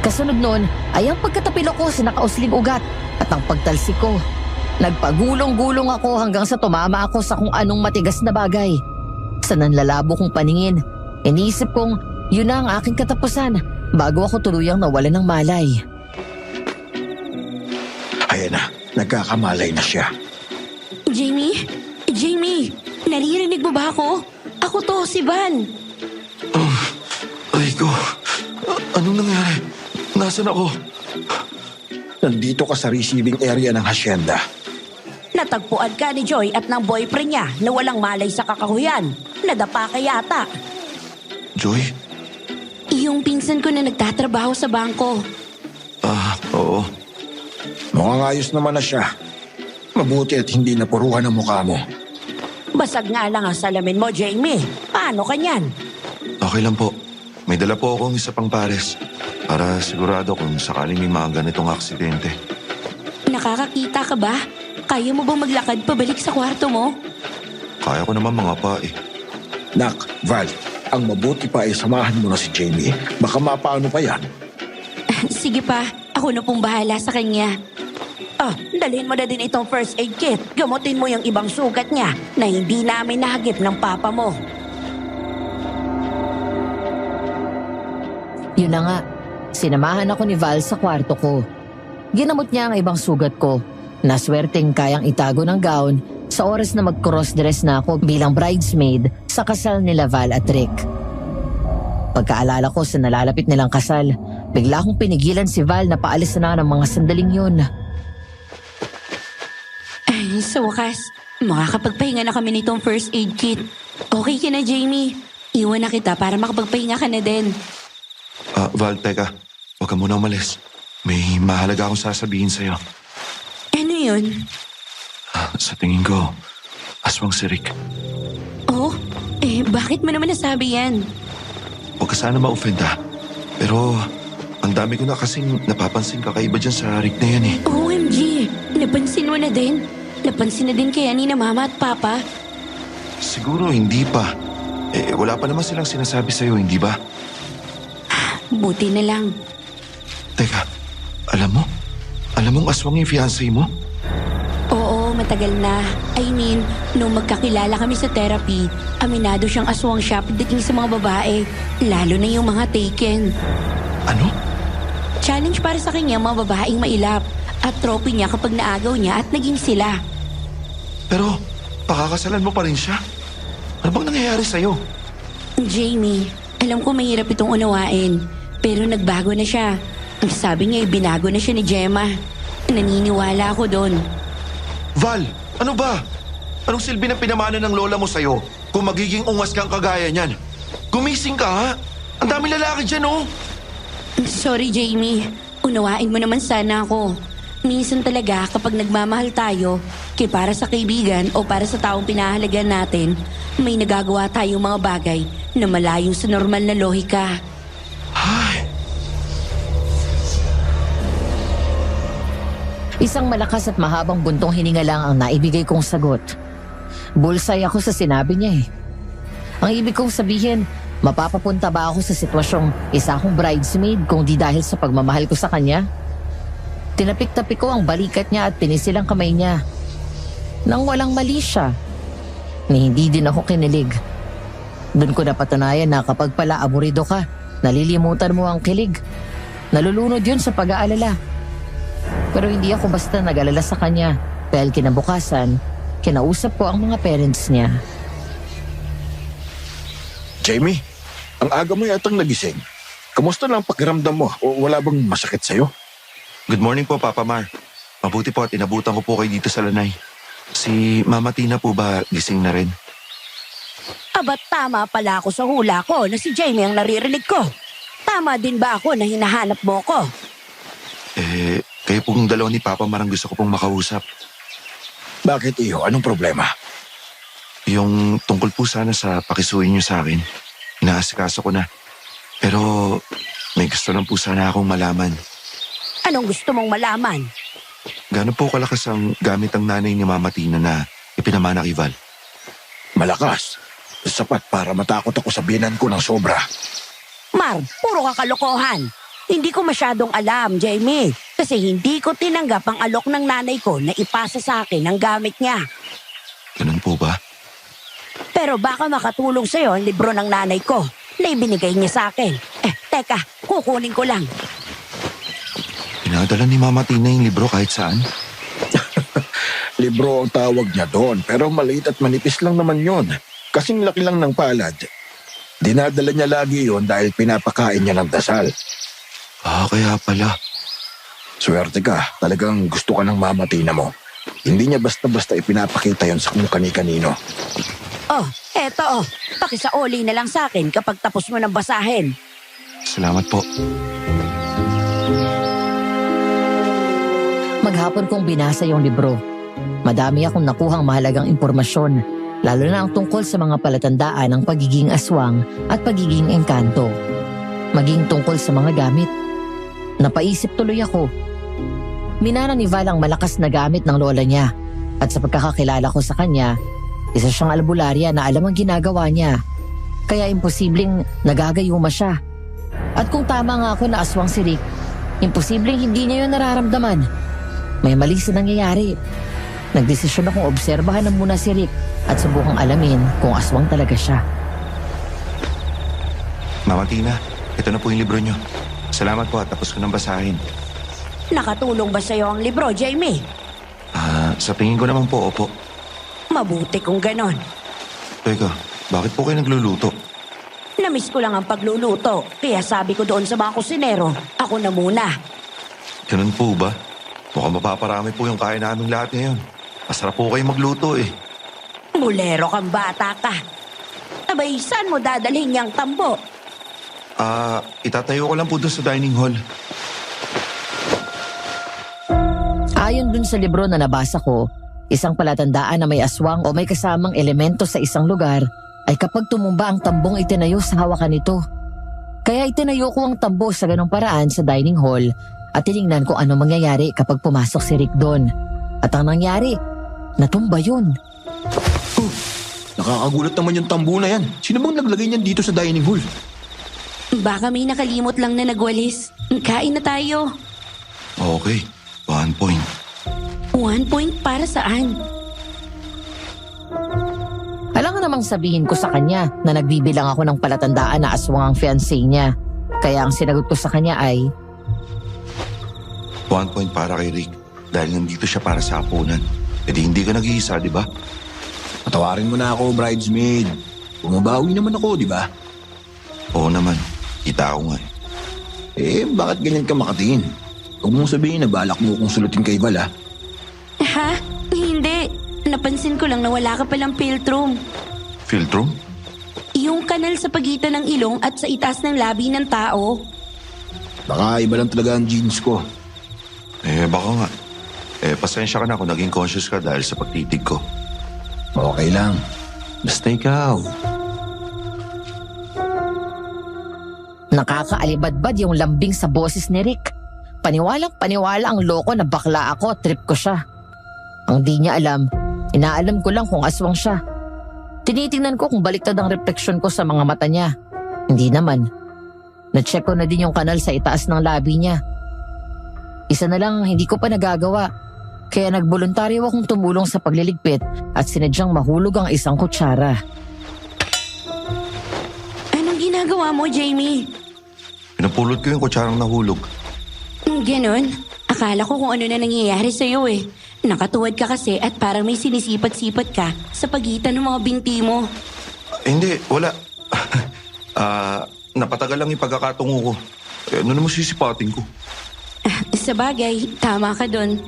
Kasunod nun ay ang pagkatapilo ko sa nakausling ugat at ang pagtalsik ko. Nagpagulong-gulong ako hanggang sa tumama ako sa kung anong matigas na bagay. Sa nanlalabo kong paningin, iniisip kong yun na ang aking katapusan bago ako tuluyang nawalan ng malay. Ayan na, nagkakamalay na siya. Jamie? Jamie? Naririnig mo ba ako? Ako to, si Van. Ay ko, anong nangyari? Nasaan ako? Nandito ka sa receiving area ng hacienda. Natagpuan ka ni Joy at ng boyfriend niya na walang malay sa kakahuyan. Nadapa ka yata. Joy? Yung pinsan ko na nagtatrabaho sa bangko. Oo. Mukhang ayos naman na siya. Mabuti at hindi napuruhan ang mukha mo. Basag nga lang ang salamin mo, Jamie. Paano ka niyan? Okay lang po. May dala po akong isa pang pares para sigurado kung sakaling may mga ganitong aksidente. Nakakakita ka ba? Kaya mo bang maglakad pabalik sa kwarto mo? Kaya ko naman mga pa eh. Nak, Val, ang mabuti pa ay samahan mo na si Jamie. Baka mapaano pa yan. Sige pa, ako na pong bahala sa kanya. Dalhin mo na din itong first aid kit. Gamutin mo yung ibang sugat niya na hindi namin nahagip ng papa mo. Yun na nga, sinamahan ako ni Val sa kwarto ko. Ginamot niya ang ibang sugat ko. Naswerteng kayang itago ng gown sa oras na mag-cross-dress na ako bilang bridesmaid sa kasal nila Val at Rick. Pagkaalala ko sa nalalapit nilang kasal, bigla akong pinigilan si Val na paalis na ng mga sandaling yun. Ay, sa wakas, makakapagpahinga na kami nitong first aid kit. Okay ka na, Jamie. Iwan na kita para makapagpahinga ka na din. Val, teka. Huwag ka muna umalis. May mahalaga akong sasabihin sa'yo. Ano yun? Sa tingin ko, aswang si Rick. Oh, bakit mo naman nasabi yan? Huwag ka sana ma-offend ha. Pero ang dami ko na kasing napapansin kakaiba dyan sa Rick na yan eh. OMG, napansin mo na din? Napansin na din kaya ni na mama at papa? Siguro hindi pa. Wala pa naman silang sinasabi sa'yo, hindi ba? Buti na lang. Teka, alam mong aswang yung fiancé mo? Oo, matagal na. I mean, nung magkakilala kami sa therapy, aminado siyang aswang siya pagdating sa mga babae, lalo na yung mga taken. Ano? Challenge para sa kanya mga babaeng mailap at trophy niya kapag naagaw niya at naging sila. Pero, pakakasalan mo pa rin siya? Ano bang nangyayari sa'yo? Jamie, alam ko mahirap itong unawain, pero nagbago na siya. Ang sabi niya, binago na siya ni Gemma. Naniniwala ako doon. Val, ano ba? Anong silbi ng pinamana ng lola mo sa'yo kung magiging ungas kang kagaya niyan? Gumising ka ha? Ang dami lalaki dyan oh! Sorry, Jamie. Unawain mo naman sana ako. Minsan talaga kapag nagmamahal tayo, para sa kaibigan o para sa taong pinahalagan natin, may nagagawa tayong mga bagay na malayo sa normal na lohika. Ay, Isang malakas at mahabang buntong hininga lang ang naibigay kong sagot. Bulsay ako sa sinabi niya eh. Ang ibig kong sabihin, mapapapunta ba ako sa sitwasyong isa akong bridesmaid kung di dahil sa pagmamahal ko sa kanya? Tinapik-tapik ko ang balikat niya at pinisil ang kamay niya. Nang walang mali siya, ni hindi din ako kinilig. Doon ko napatunayan na kapag pala aburido ka, nalilimutan mo ang kilig. Nalulunod yun sa pag-aalala. Pero hindi ako basta nag-alala sa kanya dahil kinabukasan, kinausap ko ang mga parents niya. Jamie, ang aga mo yatang nagising. Kamusta lang pakiramdam mo? O wala bang masakit sa'yo? good morning po, Papa Mar. Mabuti po at inabutan ko po kayo dito sa lanay. Si Mama Tina po ba gising na rin? Abat tama pala ako sa hula ko na si Jamie ang naririnig ko. Tama din ba ako na hinahanap mo ko? Kayo pong dalawa ni Papa Mar ang gusto ko pong makausap. Bakit iyo? Anong problema? Yung tungkol po sana sa pakisuhin niyo sa akin. Inaasikaso ko na. Pero may gusto lang po sana akong malaman. Anong gusto mong malaman? Gaano po kalakas ang gamit ang nanay ni Mama Tina na ipinamana kay Val? Malakas. Sapat para matakot ako sa binan ko ng sobra. Mar, puro ka kalokohan. Hindi ko masyadong alam, Jamie. Kasi hindi ko tinanggap ang alok ng nanay ko na ipasa sa akin ang gamit niya. Ganun po ba? Pero baka makatulong sa'yo ang libro ng nanay ko na ibinigay niya sa akin. Teka, kukunin ko lang. Pinadala ni Mama Tina yung libro kahit saan? Libro ang tawag niya doon, pero maliit at manipis lang naman yon. Kasing laki lang ng palad. Dinadala niya lagi yon dahil pinapakain niya ng dasal. Kaya pala. Swerte ka, talagang gusto ka ng Mama Tina mo. Hindi niya basta-basta ipinapakita yon sa kung kani-kanino. Eto. Pakisauli na lang sa akin kapag tapos mo ng basahin. Salamat po. Maghapon kong binasa yung libro. Madami akong nakuhang mahalagang impormasyon. lalo na ang tungkol sa mga palatandaan ng pagiging aswang at pagiging engkanto. Maging tungkol sa mga gamit. Napaisip tuloy ako. Minana ni Val ang malakas na gamit ng lola niya at sa pagkakakilala ko sa kanya, isa siyang albularya na alam ang ginagawa niya. Kaya imposibleng nagagayuma siya. At kung tama nga ako na aswang si Rick, imposibleng hindi niya yun nararamdaman. May mali sa nangyayari. Nagdesisyon akong obserbahan na muna si Rick at subukang alamin kung aswang talaga siya. Mama Tina, ito na po yung libro nyo. Salamat po at tapos ko nang basahin. Nakatulong ba sa'yo ang libro, Jamie? Sa tingin ko naman po, opo. Mabuti kung ganon. Teka, bakit po kayo nagluluto? Namiss ko lang ang pagluluto, kaya sabi ko doon sa mga kusinero, ako na muna. Ganun po ba? Mukhang mapaparami po yung kain naming lahat ngayon. Masarap po kayo magluto eh. Bulero kang bata ka. Abay, saan mo dadalhin niyang tambo? Itatayo ko lang po doon sa dining hall. Ayon dun sa libro na nabasa ko, isang palatandaan na may aswang o may kasamang elemento sa isang lugar ay kapag tumumba ang tambong itinayo sa hawakan nito. Kaya itinayo ko ang tambo sa ganong paraan sa dining hall at tiningnan kung ano mangyayari kapag pumasok si Rick doon. At ang nangyari, natumba yun. Nakakagulat naman yung tambo na yan. Sino bang naglagay niyan dito sa dining hall? Baka may nakalimot lang na nagwalis. Kain na tayo. Okay, 1 point. 1 point para saan? Alam nga namang sabihin ko sa kanya na nagbibilang ako ng palatandaan na aswang ang fiancé niya. Kaya ang sinagot ko sa kanya ay, 1 point para kay Rick. Dahil nandito siya para sa hapunan. E di hindi ka nag-iisa, di ba? Patawarin mo na ako, bridesmaid. Bumabawi naman ako, di ba? Oo naman. Kita ko nga eh. Bakit ganyan ka makatingin? Huwag mong sabihin na balak mo kung sulutin kay Val, ha? Ha? Hindi. Napansin ko lang na wala ka palang filtrum. Filtrum? Yung kanal sa pagitan ng ilong at sa itaas ng labi ng tao. Baka iba lang talaga ang jeans ko. Baka nga. Pasensya ka na kung naging conscious ka dahil sa pagtitig ko. Okay lang. Basta ikaw. nakakaalibadbad yung lambing sa boses ni Rick. Paniwalang paniwala ang loko na bakla ako, trip ko siya. Ang di niya alam, inaalam ko lang kung aswang siya. Tinitingnan ko kung baliktad ang refleksyon ko sa mga mata niya. Hindi naman. Na-check ko na din yung kanal sa itaas ng labi niya. Isa na lang hindi ko pa nagagawa. Kaya nagboluntaryo akong tumulong sa pagliligpit at sinadyang mahulog ang isang kutsara. Anong ginagawa mo, Jamie? Pinapulot ko yung kutsarang nahulog. Ganon? Akala ko kung ano na nangyayari sa'yo eh. Nakatuwad ka kasi at parang may sinisipat-sipat ka sa pagitan ng mga binti mo. Hindi, wala. Napatagal lang yung pagkakatungo ko. Ano naman sisipatin ko? Sa bagay, tama ka dun.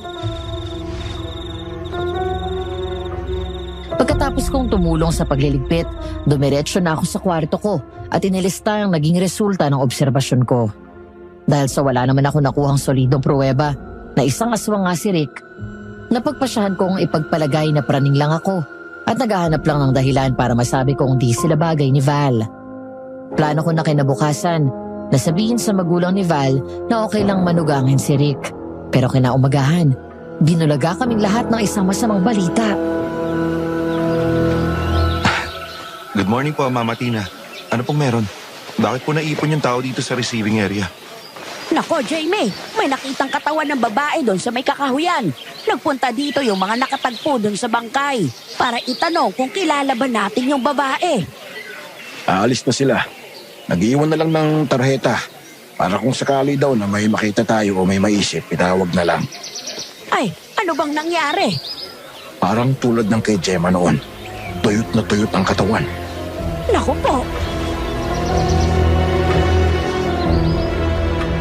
Pagkatapos kong tumulong sa pagliligpit, dumiretso na ako sa kwarto ko at inilista ang naging resulta ng obserbasyon ko. Dahil sa wala naman ako nakuhang solidong pruweba na isang aswang nga si Rick, napagpasyahan kong ipagpalagay na praning lang ako at naghahanap lang ng dahilan para masabi kong di sila bagay ni Val. Plano ko na kinabukasan na sabihin sa magulang ni Val na okay lang manugangin si Rick. Pero kinaumagahan, binulaga kaming lahat ng isang masamang balita. Good morning po, Mama Tina. Ano pong meron? Bakit po naipon yung tao dito sa receiving area? Nako, Jamie, may nakitang katawan ng babae doon sa may kakahuyan. Nagpunta dito yung mga nakatagpo doon sa bangkay para itanong kung kilala ba natin yung babae. Aalis na sila. Nag-iwan na lang ng tarheta para kung sakali daw na may makita tayo o may maisip, itawag na lang. Ay, ano bang nangyari? Parang tulad ng kay Gemma noon. Tuyot na tuyot ang katawan. Naku po.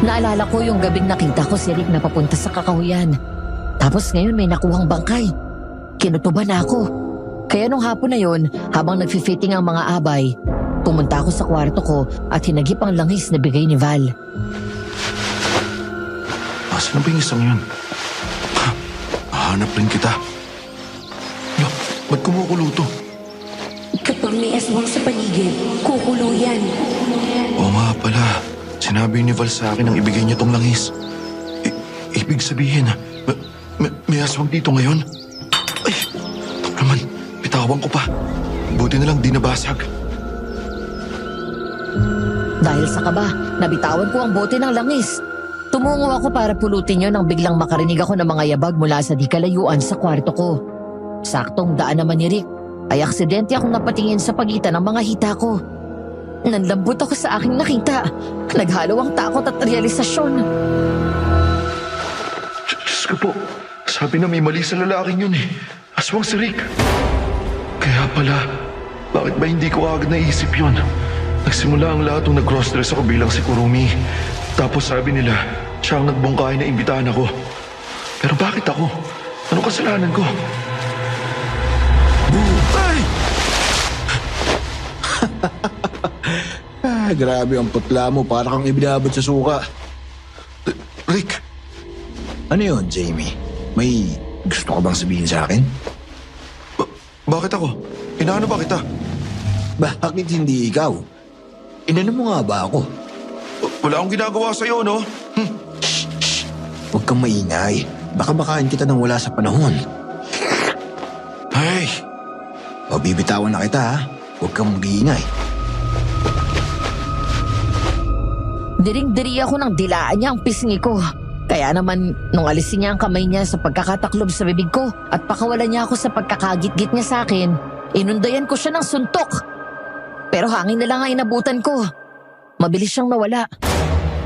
Naalala ko yung gabing nakita ko si Rick na papunta sa kakahuyan. Tapos ngayon may nakuhang bangkay. Kinutuban na ako. Kaya nung hapon na yun, habang nagfi-fitting ang mga abay, pumunta ako sa kwarto ko at hinagip ang langis na bigay ni Val. Asan na ba yung isang yun? Hahanap rin kita. Yo, ba't kumukulo to? Kapag may aswang sa paligid, kukulo yan. Oo nga pala. Sinabi ni Val sa akin ang ibigay niya tong langis. Ibig sabihin, may aswang dito ngayon? Ay, naman, bitawan ko pa. Buti na lang di nabasag. Dahil sa kaba, nabitawan ko ang bote ng langis. Tumungo ako para pulutin yun nang biglang makarinig ako ng mga yabag mula sa di kalayuan sa kwarto ko. Saktong daan naman ni Rick, ay aksidente akong napatingin sa pagitan ng mga hita ko. Nanlambot ako sa aking nakita. Naghalo ang takot at realisasyon. Diyos ko po, sabi na may mali sa lalaking yun eh. Aswang si Rick. Kaya pala, bakit ba hindi ko agad naisip yun? Nagsimula ang lahat nung nag-crossdress ako bilang si Kurumi. Tapos sabi nila, siya ang nagbungkahi na imbitahan ako. Pero bakit ako? Anong kasalanan ko? Ay! Grabe ang putla mo, para kang ibinabad sa suka. Rick, Ano yun, Jamie? May gusto ka bang sabihin sa akin? bakit ako? Inaano ba kita? Bakit hindi ikaw? Inano mo nga ba ako? Wala akong ginagawa sa'yo, no? Huwag kang maingay. Baka makain kita nang wala sa panahon. Ay, O bibitawan na kita, ha? Huwag kang mag-iingay. Diring-diri ako nang dilaan niya ang pisngi ko. Kaya naman, nung alisin niya ang kamay niya sa pagkakataklob sa bibig ko at pakawalan niya ako sa pagkakagit-git niya sa akin, inundayan ko siya ng suntok. Pero hangin na lang ang inabutan ko. Mabilis siyang nawala.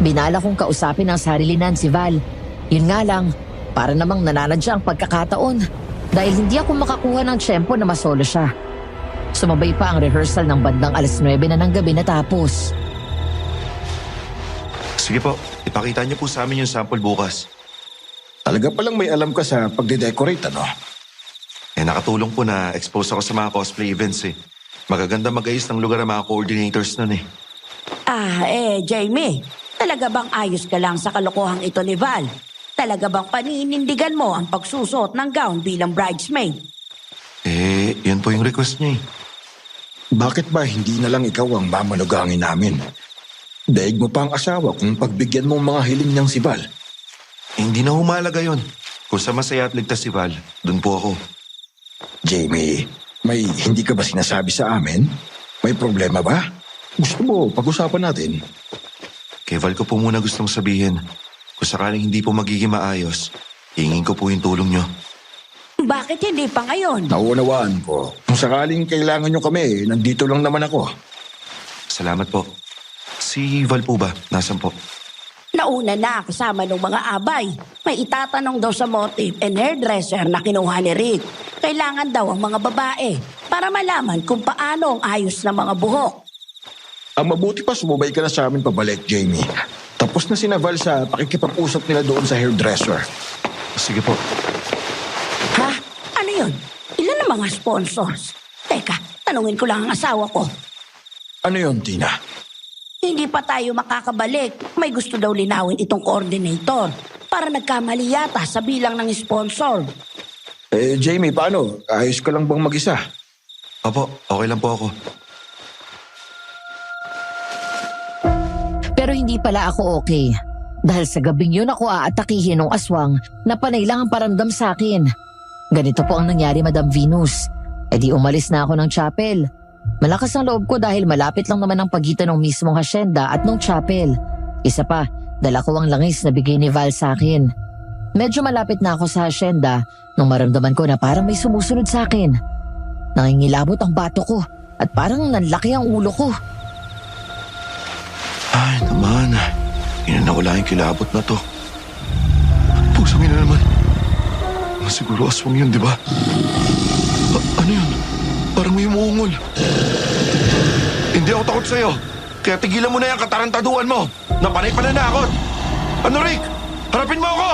Binala kong kausapin ang sarilinan si Val. Yun nga lang, para namang nananadya ang pagkakataon dahil hindi ako makakuha ng tiyempo na masolo siya. Sumabay pa ang rehearsal ng bandang 9:00 na ng gabi natapos. sige po. Ipakita niyo po sa amin yung sample bukas. Talaga palang may alam ka sa pagde-decorate, ano? Nakatulong po na expose ako sa mga cosplay events eh. Magaganda mag-ayos ng lugar ang mga coordinators nun eh. Jamie, talaga bang ayos ka lang sa kalokohang ito ni Val? Talaga bang paninindigan mo ang pagsusot ng gown bilang bridesmaid? Yun po yung request niya eh. Bakit ba hindi na lang ikaw ang mamanugangin namin? Daig mo pa ang asawa kung pagbigyan mo ang mga hiling niyang si Val. Hindi na humalaga yun. Kung sa masaya at ligtas si Val, dun po ako. Jamie, may hindi ka ba sinasabi sa amin? May problema ba? Gusto mo, pag-usapan natin. Kay Val ko po muna gustong sabihin. Kung sakaling hindi po magiging maayos, hingin ko po yung tulong niyo. Bakit hindi pa ngayon? Nauunawaan ko. Kung sakaling kailangan niyo kami, nandito lang naman ako. Salamat po. Si Val po ba? Nasaan po? Nauna na kasama ng mga abay. May itatanong daw sa motive and hairdresser na kinuha ni Rick. Kailangan daw ang mga babae para malaman kung paano ang ayos ng mga buhok. Ang mabuti pa, sumubay ka na sa amin pabalik, Jamie. Tapos na si Val sa pakikipag-usap nila doon sa hairdresser. Sige po. Ha? Ano yun? Ilan ang mga sponsors? Teka, tanungin ko lang ang asawa ko. Ano yun, Tina? Hindi pa tayo makakabalik. May gusto daw linawin itong coordinator para nagkamali yata sa bilang ng sponsor. Jamie, paano? Ayos ka lang bang mag-isa? Opo, okay lang po ako. Pero hindi pala ako okay. Dahil sa gabing yun ako aatakihin ng aswang na panay lang ang paramdam sa akin. Ganito po ang nangyari, Madam Venus. Di umalis na ako ng chapel. Malakas ang loob ko dahil malapit lang naman ang pagitan ng mismong hasyenda at ng chapel. Isa pa, dala ko ang langis na bigay ni Val sa akin. Medyo malapit na ako sa hasyenda nung maramdaman ko na parang may sumusunod sa akin. Nangingilabot ang bato ko at parang nanlaki ang ulo ko. Ay naman, inanawala yung kilabot na to. Pusang ina naman. Siguro aswang yun, di ba? Ano yun? Parang may umuungol. Hindi ako takot sa'yo. Kaya tigilan mo na yung katarantaduan mo. Napanay pananakot. Ano, Rick? Harapin mo ako!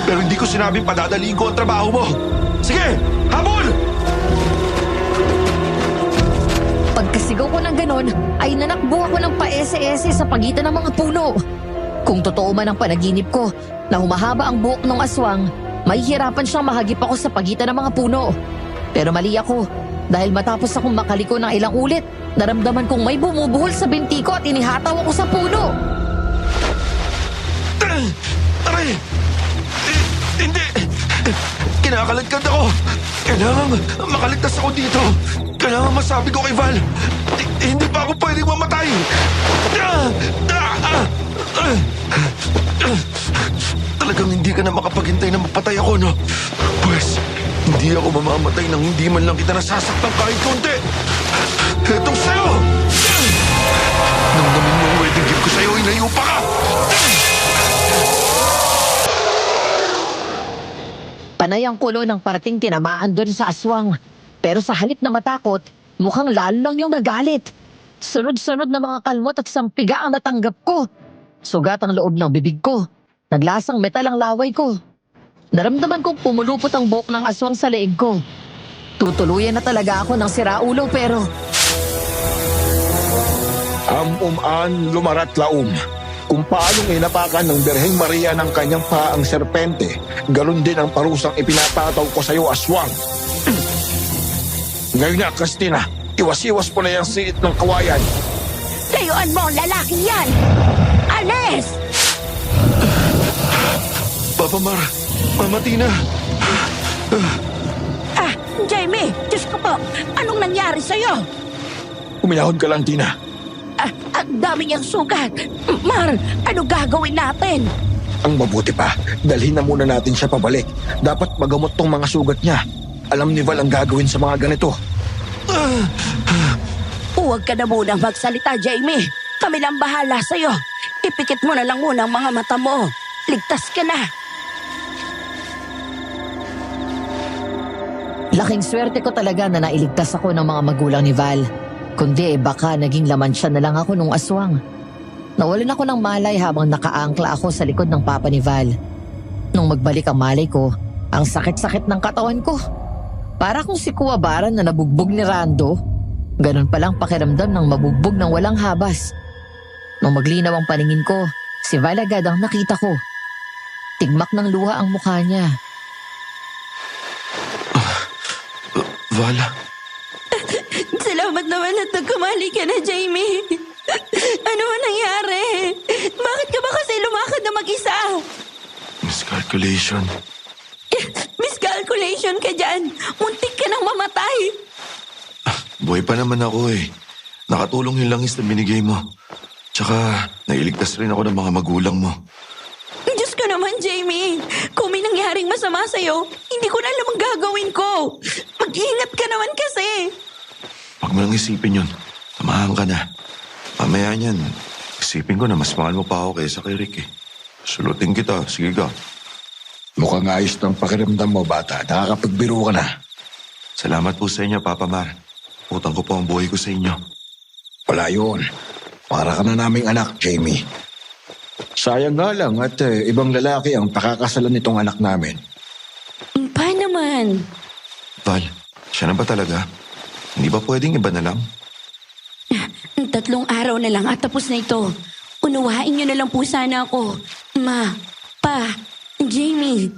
Pero hindi ko sinabing padadaliin ko ang trabaho mo. Sige, habol! Pagkasigaw ko ng ganon, ay nanakbo ako ng paese-ese sa pagitan ng mga puno. Kung totoo man ang panaginip ko na humahaba ang buhok ng aswang, may hirapan siyang mahagip ako sa pagitan ng mga puno. Pero mali ako. Dahil matapos akong makaliko ng ilang ulit, naramdaman kong may bumubuhol sa binti ko at inihataw ako sa puno. Aray! Hindi! Kinakalagkad ako! Kailangan makaligtas ako dito! Kailangan masabi ko kay Val! Hindi pa ako pwedeng mamatay! Talagang hindi ka na makapaghintay na mapatay ako, no? Pues, hindi ako mamamatay nang hindi man lang kita nasasaktan kahit konti! Etong sa'yo! Nang namin mo ang wedding gift ko sa'yo, inayo pa ka! Panay ang kulo ng parating tinamaan doon sa aswang. Pero sa halip na matakot, mukhang lalo lang yung nagalit. Sunod-sunod na mga kalmot at sampiga ang natanggap ko. Sugat ang loob ng bibig ko. Naglasang metal ang laway ko. Naramdaman kong pumulupot ang buhok ng aswang sa leeg ko. Tutuluyan na talaga ako ng siraulo pero Am lumarat laum. Kung paanong inapakan ng Birheng Maria ng kanyang paang serpente, galon din ang parusang ipinapataw ko sa iyo, aswang. Ngayon na, Christina, iwas-iwas po na yung siit ng kawayan. Layuan mo ang lalaking yan! Alis! Papa Mar, Mama Tina. Jamie, Diyos ko po, anong nangyari sa'yo? Uminahon ka lang, Tina. Ang dami niyang sugat. Mar, ano gagawin natin? Ang mabuti pa, dalhin na muna natin siya pabalik. Dapat magamot tong mga sugat niya. Alam ni Val ang gagawin sa mga ganito. Huwag ka na muna magsalita, Jamie. Kami lang bahala sa'yo. Ipikit mo na lang muna ang mga mata mo. Ligtas ka na. laking swerte ko talaga na nailigtas ako ng mga magulang ni Val. Kundi baka naging laman siya na lang ako nung aswang. Nawalan ako ng malay habang nakaangkla ako sa likod ng papa ni Val. Nung magbalik ang malay ko, ang sakit-sakit ng katawan ko. Para kung si Kuwabaran na nabugbog ni Rando. Ganon palang pakiramdam ng mabugbog ng walang habas. Nung maglinaw ang paningin ko, si Val agad ang nakita ko. Tigmak ng luha ang mukha niya. Val? Salamat naman at nagkamali ka na, Jamie. Ano ang nangyari? Bakit ka ba kasi lumakad na mag-isa? Miscalculation. Miscalculation ka dyan. Muntik ka nang mamatay. Buhay pa naman ako eh. Nakatulong yung langis na binigay mo. Tsaka, nailigtas rin ako ng mga magulang mo. Diyos ko naman, Jamie. Kung may nangyaring masama sa'yo, hindi ko na alam ang gagawin ko. Mag-ingat ka naman kasi. Huwag mo lang isipin yun. Samahan ka na. Mamaya niyan, isipin ko na mas mahal mo pa ako kaysa kay Rick eh. Sulutin kita. Sige ka. Mukhang ayos ng pakiramdam mo, bata. Nakakapagbiro ka na. Salamat po sa inyo, Papa Mar. Utang ko po ang buhay ko sa inyo. Wala yun. Para ka na naming anak, Jamie. Sayang nga lang at ibang lalaki ang pakakasalan nitong anak namin. Pa naman. Val, siya na ba talaga? Hindi ba pwedeng iba na lang? 3 araw na lang at tapos na ito. Unawain niyo na lang po sana ako. Ma, Pa, Jamie.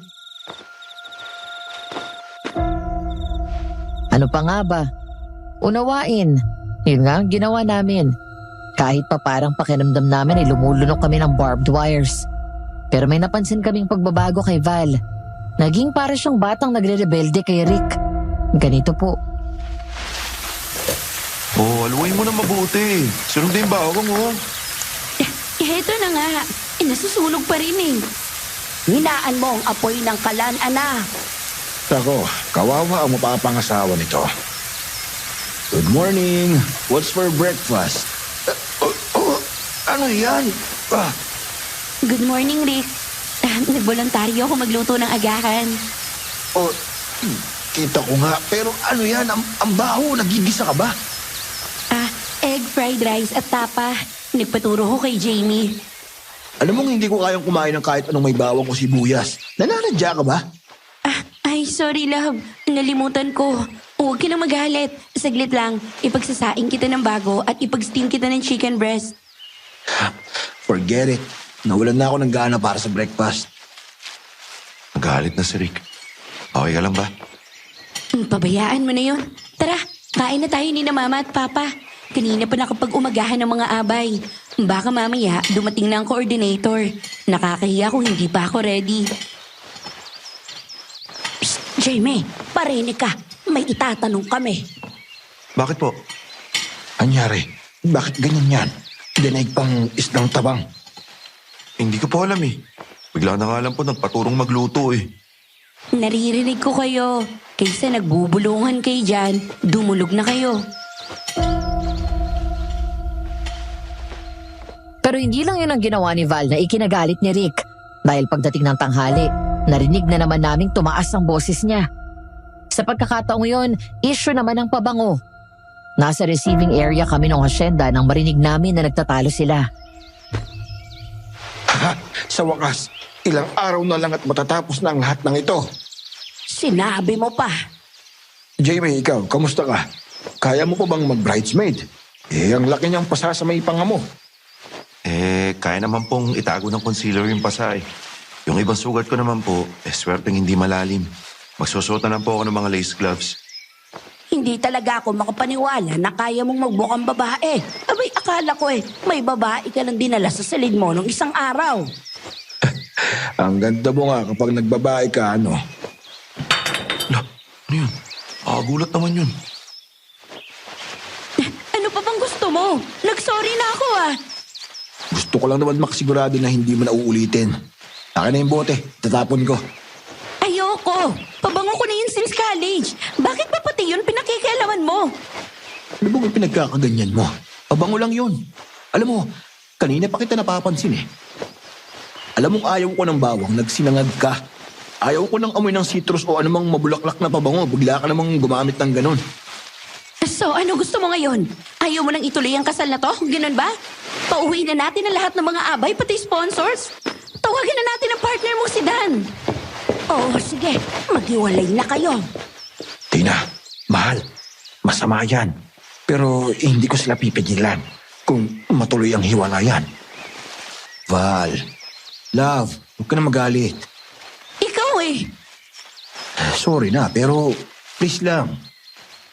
Ano pa nga ba? Unawain. Yun nga ang ginawa namin. Kahit pa parang pakiramdam namin ay lumulunok kami ng barbed wires. Pero may napansin kaming pagbabago kay Val. Naging para siyang batang nagre-rebelde kay Rick. Ganito po. Aluin mo na mabuti. Sunod din ba ako mo? Heto na nga. Nasusunog pa rin eh. Hinaan mo ang apoy ng kalan, anak. Ako, kawawa ang mapapangasawa nito. Good morning. What's for breakfast? Ano yan? Good morning, Rick. Nagboluntaryo ako magluto ng agahan. Kita ko nga. Pero ano yan? Ang baho. Nagigisa ka ba? Egg fried rice at tapa. Nagpaturo ko kay Jamie. Alam mong hindi ko kayang kumain ng kahit anong may bawang o sibuyas. Nananadya ka ba? Ay, sorry love. Nalimutan ko. Huwag ka na magalit. Saglit lang. Ipagsasaing kita ng bago at ipag-steam kita ng chicken breast. Forget it. Nawalan na ako ng gana para sa breakfast. Nagalit na si Rick. Okay ka lang ba? Pabayaan mo na yun. Tara, Kain na tayo ni na mama at papa. Kanina pa nakapag-umagahan ng mga abay. Baka mamaya dumating na ang coordinator. Nakakahiya kung hindi pa ako ready. Psst, Jamie, parinig ka. May itatanong kami. Bakit po? Anyari, bakit ganyan yan? Dinaig pang isdang tabang. Hindi ko po alam eh. Bigla na nga lang po nagpaturong magluto eh. Naririnig ko kayo. Kaysa nagbubulungan kayo dyan, dumulog na kayo. Pero hindi lang yun ang ginawa ni Val na ikinagalit ni Rick. Dahil pagdating ng tanghali, narinig na naman naming tumaas ang boses niya. Sa pagkakataong yun, issue naman ang pabango. Nasa receiving area kami ng hasyenda nang marinig namin na nagtatalo sila. Ha, sa wakas, ilang araw na lang at matatapos na ang lahat ng ito. Sinabi mo pa. Jamie, ikaw, kamusta ka? Kaya mo pa bang mag-bridesmaid? Ang laki niyang pasa sa may panga mo. Kaya naman pong itago ng concealer yung pasa eh. Yung ibang sugat ko naman po, swerteng hindi malalim. Magsusuot na lang po ako ng mga lace gloves. Hindi talaga ako makapaniwala na kaya mong magbukang babae. Abay, akala ko may babae ka lang dinala sa silid mo nung isang araw. Ang ganda mo nga kapag nagbabae ka, ano? Ano yun? Gulat naman yun. Ano pa bang gusto mo? Nagsorry na ako Gusto ko lang naman makasigurado na hindi mo na uulitin. Akin na yung bote, tatapon ko. Ayoko. Pabango ko na yun since college. Bakit ba pati yun pinakikialaman mo? Ano bang pinagkakaganyan mo? Abango lang yun. Alam mo, kanina pa kita napapansin eh. Alam mong ayaw ko ng bawang, nagsinangag ka. Ayaw ko ng amoy ng citrus o anumang mabulaklak na pabango. Bigla ka namang gumamit ng ganun. So, ano gusto mo ngayon? Ayaw mo nang ituloy ang kasal na to? Ganun ba? Pauwi na natin ang lahat ng mga abay, pati sponsors. Tawagan na natin ang partner mo si Dan. Oo, sige. Maghiwalay na kayo. Tina, mahal, masama yan. Pero hindi ko sila pipigilan kung matuloy ang hiwalayan. Val, love, huwag ka na magalit. Ikaw Sorry na, pero please lang.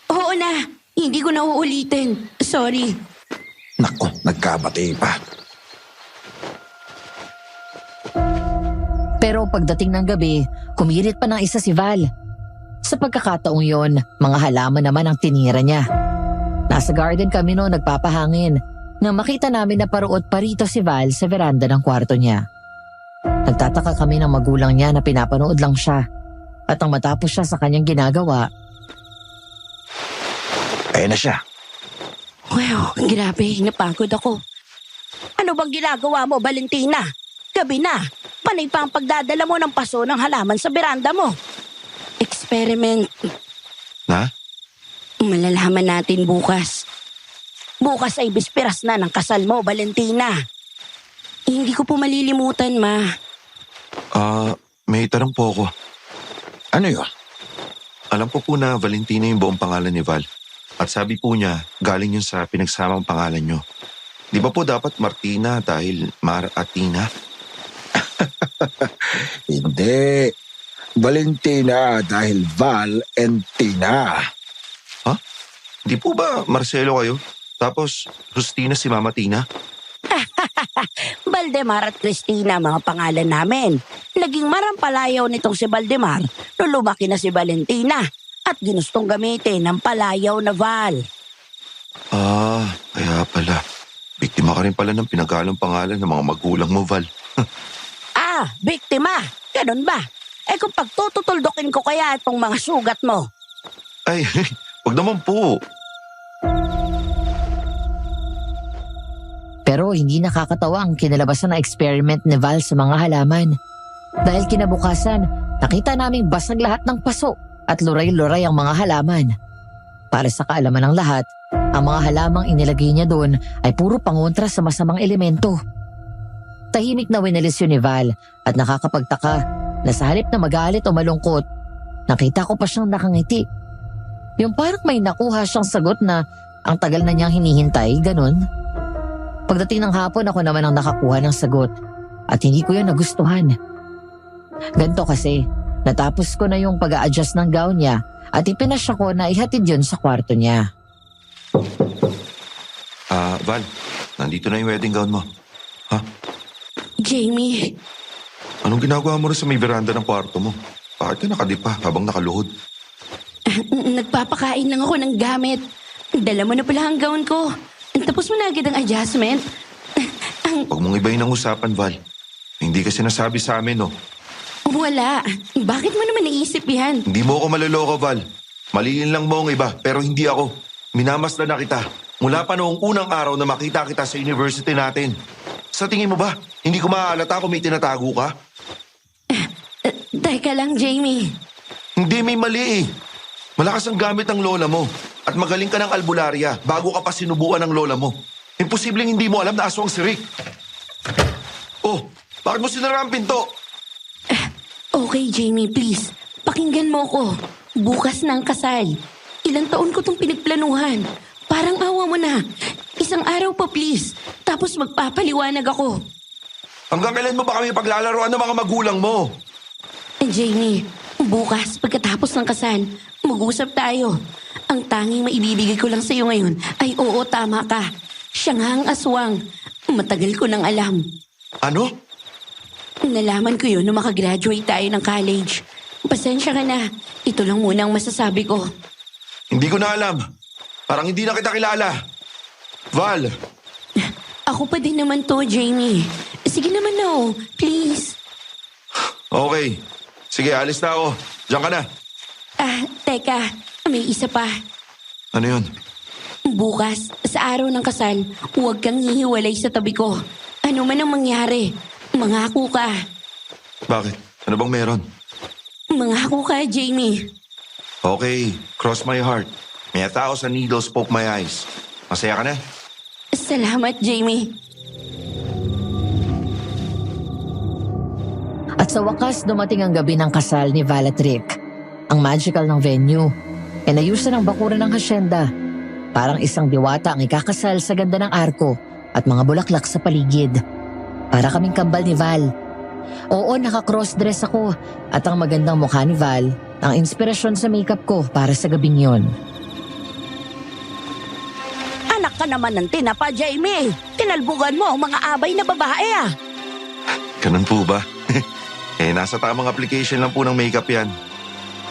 Oo na. Hindi ko na uulitin. Sorry. Nako, nagkabati pa. Pero pagdating ng gabi, kumirit pa ng isa si Val. Sa pagkakataong yon, mga halaman naman ang tinira niya. Nasa garden kami noon nagpapahangin nang makita namin na paruot pa rito si Val sa veranda ng kwarto niya. Nagtataka kami ng magulang niya na pinapanood lang siya. At nang matapos siya sa kanyang ginagawa, Ayan na siya. Wow, grabe. Napagod ako. Ano bang ginagawa mo, Valentina? Gabi na. Panay pa ang pagdadala mo ng paso ng halaman sa beranda mo. Experiment. Na? Malalaman natin bukas. Bukas ay bisperas na ng kasal mo, Valentina. Hindi ko po malilimutan, Ma. May tanong po ako. Ano yun? Alam ko po na Valentina yung buong pangalan ni Val. At sabi po niya, galing yun sa pinagsamang pangalan nyo. Di ba po dapat Martina dahil Mar at Tina? Hindi. Valentina dahil Val and Tina. Di po ba Marcelo kayo? Tapos Justina si Mama Tina? Valdemar at Cristina, mga pangalan namin. Naging marampalayaw nitong si Valdemar nung lumaki na si Valentina at ginustong gamitin ng palayaw na Val. Kaya pala. Biktima ka rin pala ng pinagalang pangalan ng mga magulang mo, Val. Biktima? Ganun ba? Kung pagtututuldokin ko kaya itong mga sugat mo. Ay, wag naman po. pero hindi nakakatawa ang kinalabasan ng experiment ni Val sa mga halaman. Dahil kinabukasan, nakita naming basag lahat ng paso at luray-luray ang mga halaman. Para sa kaalaman ng lahat, ang mga halamang inilagay niya doon ay puro pangontra sa masamang elemento. Tahimik na winalis yun ni Val at nakakapagtaka na sa halip na magalit o malungkot, nakita ko pa siyang nakangiti. Yung parang may nakuha siyang sagot na ang tagal na niyang hinihintay, ganun. Pagdating ng hapon, ako naman ang nakakuha ng sagot at hindi ko yun nagustuhan. Ganto kasi, natapos ko na yung pag-a-adjust ng gown niya at ipinasya ko na ihatid yun sa kwarto niya. Val, nandito na yung wedding gown mo. Ha? Jamie, Anong ginagawa mo rin sa may veranda ng kwarto mo? Bakit ka nakadipa habang nakaluhod? nagpapakain lang ako ng gamit. Dala mo na pala ang gown ko. Tapos mo na agad ang adjustment. Huwag mong ibahin ang usapan, Val. Hindi ka sinasabi sa amin, no? Wala. Bakit mo naman naisip yan? Hindi mo ako maloloko, Val. Maliin lang mo ang iba, pero hindi ako. Minamasdan na kita. Mula pa noong unang araw na makita kita sa university natin. Sa tingin mo ba, hindi ko maaalata kung may tinatago ka? Teka lang, Jamie. Hindi, may mali eh. Malakas ang gamit ng lola mo. At magaling ka ng albularya bago ka pa sinubuan ng lola mo. Imposibleng hindi mo alam na aswang si Rick. Oh, bakit mo sinara ang pinto? Okay, Jamie, please. Pakinggan mo ko. Bukas na ang kasal. Ilang taon ko tong pinagplanuhan. Parang awa mo na. Isang araw pa, please. Tapos magpapaliwanag ako. Hanggang kailan mo ba kami paglalaroan ng mga magulang mo? Jamie, bukas pagkatapos ng kasal, mag-usap tayo. Ang tanging maibibigay ko lang sa'yo ngayon ay oo, tama ka. Siya nga ang aswang. Matagal ko nang alam. Ano? Nalaman ko yun nung makagraduate tayo ng college. Pasensya ka na. Ito lang muna ang masasabi ko. Hindi ko na alam. Parang hindi na kita kilala. Val, Ako pa din naman to, Jamie. Sige naman na, please. okay. Sige, alis na ako. Diyan ka na. Teka. May isa pa. Ano yun? Bukas, sa araw ng kasal, huwag kang hihiwalay sa tabi ko. Ano man ang mangyari, mangako ka. Bakit? Ano bang meron? Mangako ka, Jamie. Okay, cross my heart. May 1,000 needles poke my eyes. Masaya ka na? Salamat, Jamie. At sa wakas, dumating ang gabi ng kasal ni Val at Rick. Ang magical ng venue. Inayusan ang bakuran ng hasyenda. Parang isang diwata ang ikakasal sa ganda ng arko at mga bulaklak sa paligid. Para kaming kambal ni Val. Oo, naka-crossdress ako at ang magandang mukha ni Val ang inspirasyon sa makeup ko para sa gabing yon. Anak ka naman ng tinapa, Jamie. Tinalbugan mo ang mga abay na babae, Ganun po ba? Nasa tamang application lang po ng makeup yan.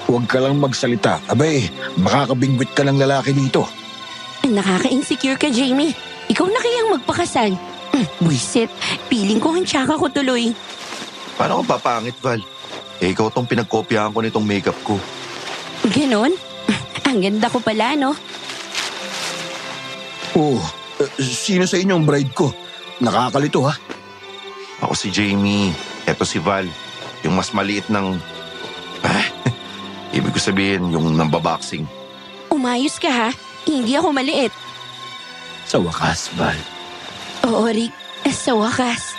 Huwag ka lang magsalita. Abay, makakabingwit ka ng lalaki dito. Nakaka-insecure ka, Jamie. Ikaw na kayang magpakasal. Buisit, piling ko ang tsaka ko tuloy. Paano ko papangit, Val? Ikaw tong pinagkopyahan ko nitong makeup ko. Ganon? Ang ganda ko pala, no? Oh, sino sa inyo ang bride ko? Nakakalito ha? Ako si Jamie. Eto si Val. Yung mas maliit ng... Ibig ko sabihin, yung nambaboxing. Umayos ka, ha? Hindi ako maliit. Sa wakas, Val. Oo, Rick. Sa wakas.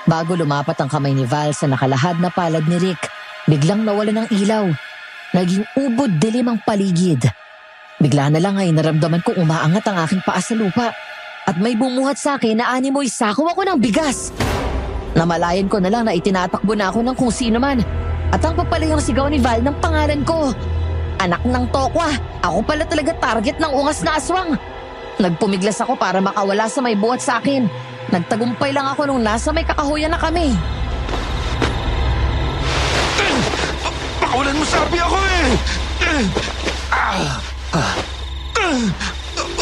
Bago lumapat ang kamay ni Val sa nakalahad na palad ni Rick, biglang nawala ng ilaw. Naging ubod dilim ang paligid. Bigla na lang ay naramdaman kong umaangat ang aking paa sa lupa. At may bumuhat sa akin na animoy sako ako ng bigas. Namalayan ko na lang na itinatakbo na ako ng kung sino man. At ang papalayang sigaw ni Val ng pangalan ko. Anak ng tokwa, ako pala talaga target ng ungas na aswang. Nagpumiglas ako para makawala sa may buhat sa akin. Nagtagumpay lang ako nung nasa may kakahuyan na kami. Pakawalan mo sabi ako eh!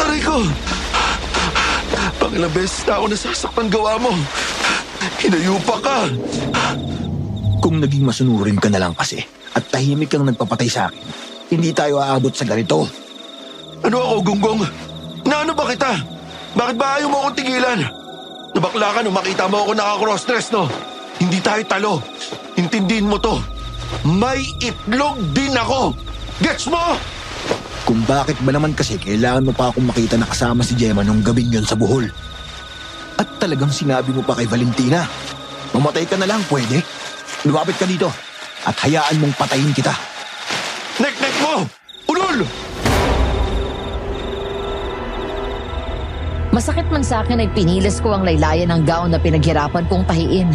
Aray ko! Pangilang beses na ako nasasaktan gawa mo. Hinayupa ka. Kung naging masunurin ka na lang kasi at tahimik kang nagpapatay sa akin, hindi tayo aabot sa ganito. Ano ako, Gunggong? Naano ba kita? Bakit ba ayaw mo akong tigilan? Nabakla ka nung makita mo ako naka-crossdress, no? Hindi tayo talo. Intindihin mo to. May itlog din ako. Gets mo? Kung bakit ba naman kasi kailangan mo pa akong makita na kasama si Gemma nung gabing yon sa Bohol. At talagang sinabi mo pa kay Valentina, mamatay ka na lang, pwede? Lumapit ka dito at hayaan mong patayin kita. Nek-nek mo! Ulol! Masakit man sa akin ay pinilis ko ang laylayan ng gown na pinaghirapan kong tahiin.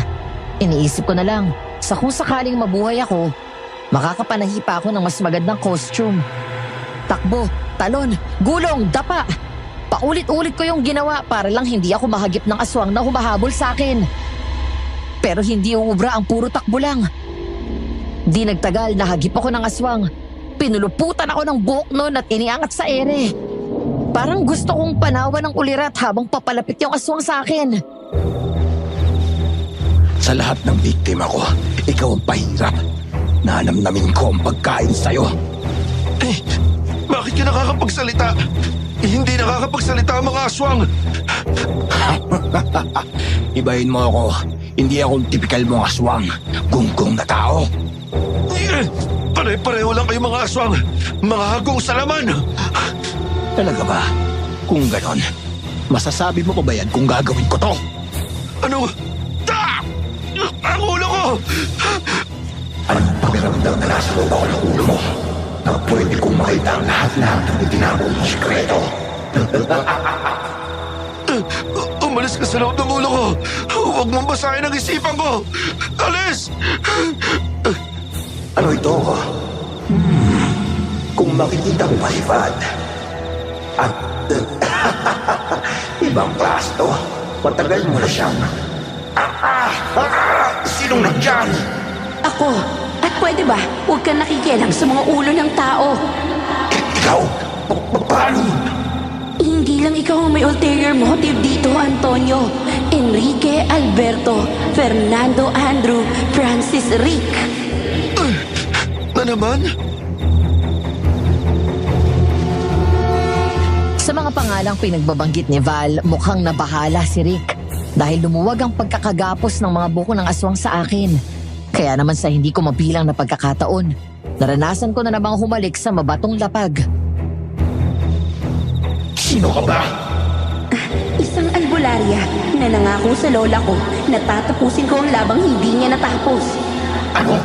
Iniisip ko na lang, Sa kung sakaling mabuhay ako, makakapanahi pa ako ng mas magandang costume. Takbo, talon, gulong, dapa. Paulit-ulit ko yung ginawa para lang hindi ako mahagip ng aswang na humahabol sa akin. Pero hindi uubra ang puro takbo lang. Di nagtagal, nahagip ako ng aswang. Pinuluputan ako ng buhok noon at iniangat sa ere. Parang gusto kong panawan ng ulirat habang papalapit yung aswang sa akin. Sa lahat ng biktima ko, ikaw ang pahirap. Nanamnamin ko ang pagkain sa'yo. Eh, bakit ka nakakapagsalita? Hindi nakakapagsalita ang mga aswang. Ibahin mo ako. Hindi akong tipikal mong aswang. Gunggong na tao. Pare-pareho lang kayo mga aswang. Mga hagong salaman. Talaga ba? Kung ganon, masasabi mo pa ba yan kung gagawin ko to? Ano? Ang ulo ko! Anong pakiramdam na nasa loob ako ng ulo mo? Na pwede kong makita ang lahat-lahat ng itinapon mong sikreto. Umalis ka sa loob ng ulo ko. Huwag mong basahin ang isipan ko. Alis! Ano ito? Kung makikita ko pa si Vad. At ibang klase to. Matagal mo na siyang... Sinong nandyan? Ako. At pwede ba, huwag kang nakikialam sa mga ulo ng tao. Ikaw? Paano? Hindi lang ikaw ang may ulterior motive dito, Antonio. Enrique Alberto Fernando Andrew Francis Rick. Na naman? Sa mga pangalang pinagbabanggit ni Val, mukhang nabahala si Rick dahil lumuwag ang pagkakagapos ng mga buko ng aswang sa akin. Kaya naman sa hindi ko mabilang na pagkakataon, naranasan ko na namang humalik sa mabatong lapag. Sino ka ba? Isang albularya na nangako sa lola ko na tatapusin ko ang labang hindi niya natapos. Ano?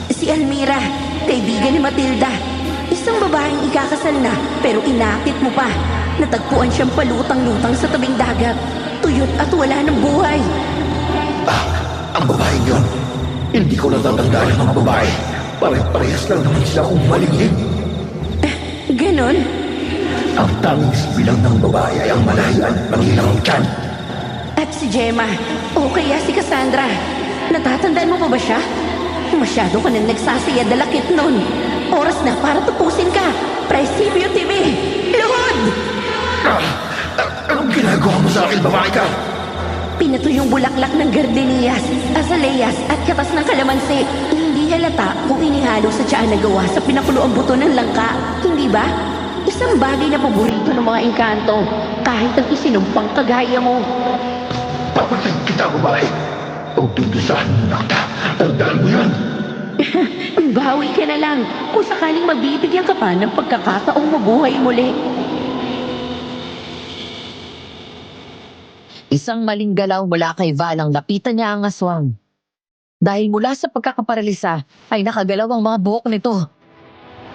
Si Almira, kaibigan ni Matilda. Isang babaeng ikakasal na pero inakit mo pa. Natagpuan siyang palutang-lutang sa tabing dagat. Tuyot at wala ng buhay. Ang babaeng yun. Hindi ko natatandaan ang mga babae. Pare-parehas lang naman sila kung maligid. Ganon? Ang tanging bilang ng babae ay ang malayan at mangilang ang tiyan. At si Gemma, o kaya si Cassandra. Natatandaan mo pa ba siya? Masyado ka nang nagsasaya dalakit nun. Oras na para tapusin ka. Principio TV! Luhod! Anong ginagawa mo sa akin, babae ka? Pinato yung bulaklak ng gardenias, azaleas at katas ng kalamansi. Hindi halata kung inihalo sa tiyan na gawa sa pinakuloang buto ng langka. Hindi ba? Isang bagay na paborito ng mga engkanto. Kahit ang isinumpang kagaya mo. Papatay kita, babae. Huwag dudusahan mo na kita. Tandaan mo yan. Bawi ka na lang kung sakaling mabibigyan ka pa ng pagkakataong mabuhay muli. Isang maling galaw mula kay Val ang lapitan niya ang aswang. Dahil mula sa pagkakaparalisa ay nakagalaw ang mga buhok nito.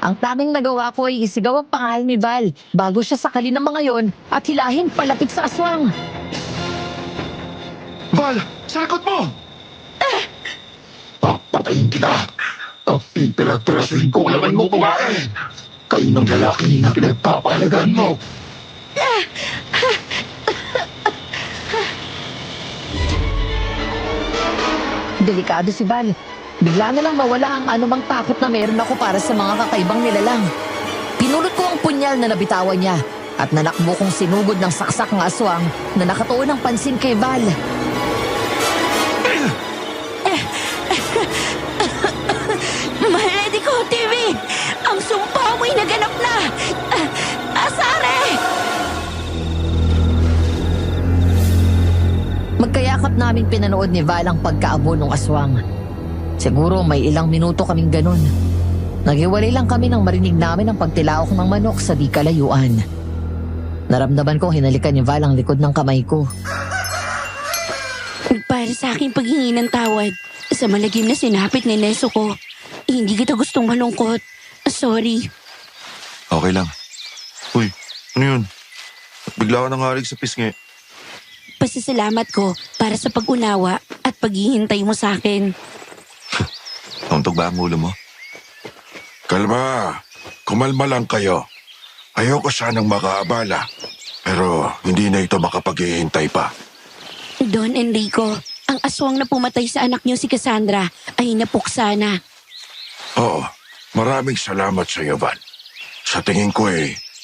Ang tanging nagawa ko ay isigaw ang pangalan ni Val bago siya sakalin ng mga yon at hilahin palapit sa aswang. Val, sakot mo! Papatayin kita. Ang pipira-pirasuhin ko laman mo, babae. Kayo ng lalaki na pinagpapahalagaan mo. Delikado si Val. Bigla na lang mawala ang anumang takot na meron ako para sa mga kakaibang nilalang. Pinulot ko ang punyal na nabitawan niya at nanakbo kong sinugod ng saksak ng aswang na nakatuon ng pansin kay Val. Mahedico TV! Ang sumpa mo'y naganap na! Asare! Magkayakap namin pinanood ni Val ang pagkaabo ng aswang. Siguro may ilang minuto kaming ganun. Naghiwalay lang kami nang marinig namin ang pagtilaok ng manok sa di kalayuan. Naramdaman kong hinalikan ni Val ang likod ng kamay ko. Para sa aking paghingi ng tawad sa malagim na sinapit ni Neso ko, hindi kita gustong malungkot. Sorry. Okay lang. Uy, ano yun? Bigla ka nangarig sa pisngi. Pasasalamat ko para sa pag-unawa at paghihintay mo sa akin. Nauntog ba ang ulo mo? Kalma. Kumalma lang kayo. Ayoko sanang makaabala. Pero hindi na ito makapaghihintay pa. Don Enrico, ang aswang na pumatay sa anak niyo si Cassandra ay napuksa na. Oo, maraming salamat sa iyo, Val. Sa tingin ko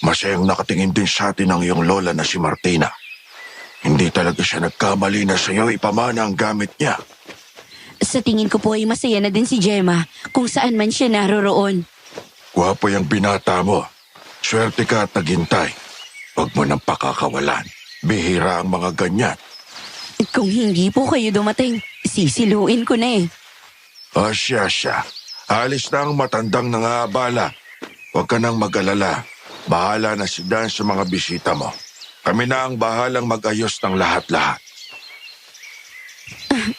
masayang nakatingin din sa atin ang iyong lola na si Martina. Hindi talaga siya nagkamali na sa iyo ipamana ang gamit niya. Sa tingin ko po ay masaya na din si Gemma kung saan man siya naroroon. Gwapo yung binata mo. Swerte ka at naghintay. Huwag mo nang pakakawalan. Bihira ang mga ganyan. Kung hindi po kayo dumating, sisiluin ko na eh. Siya. Alis na ang matandang nangaabala. Huwag ka nang mag-alala. Bahala na si Dan sa mga bisita mo. Kami na ang bahalang mag-ayos ng lahat-lahat.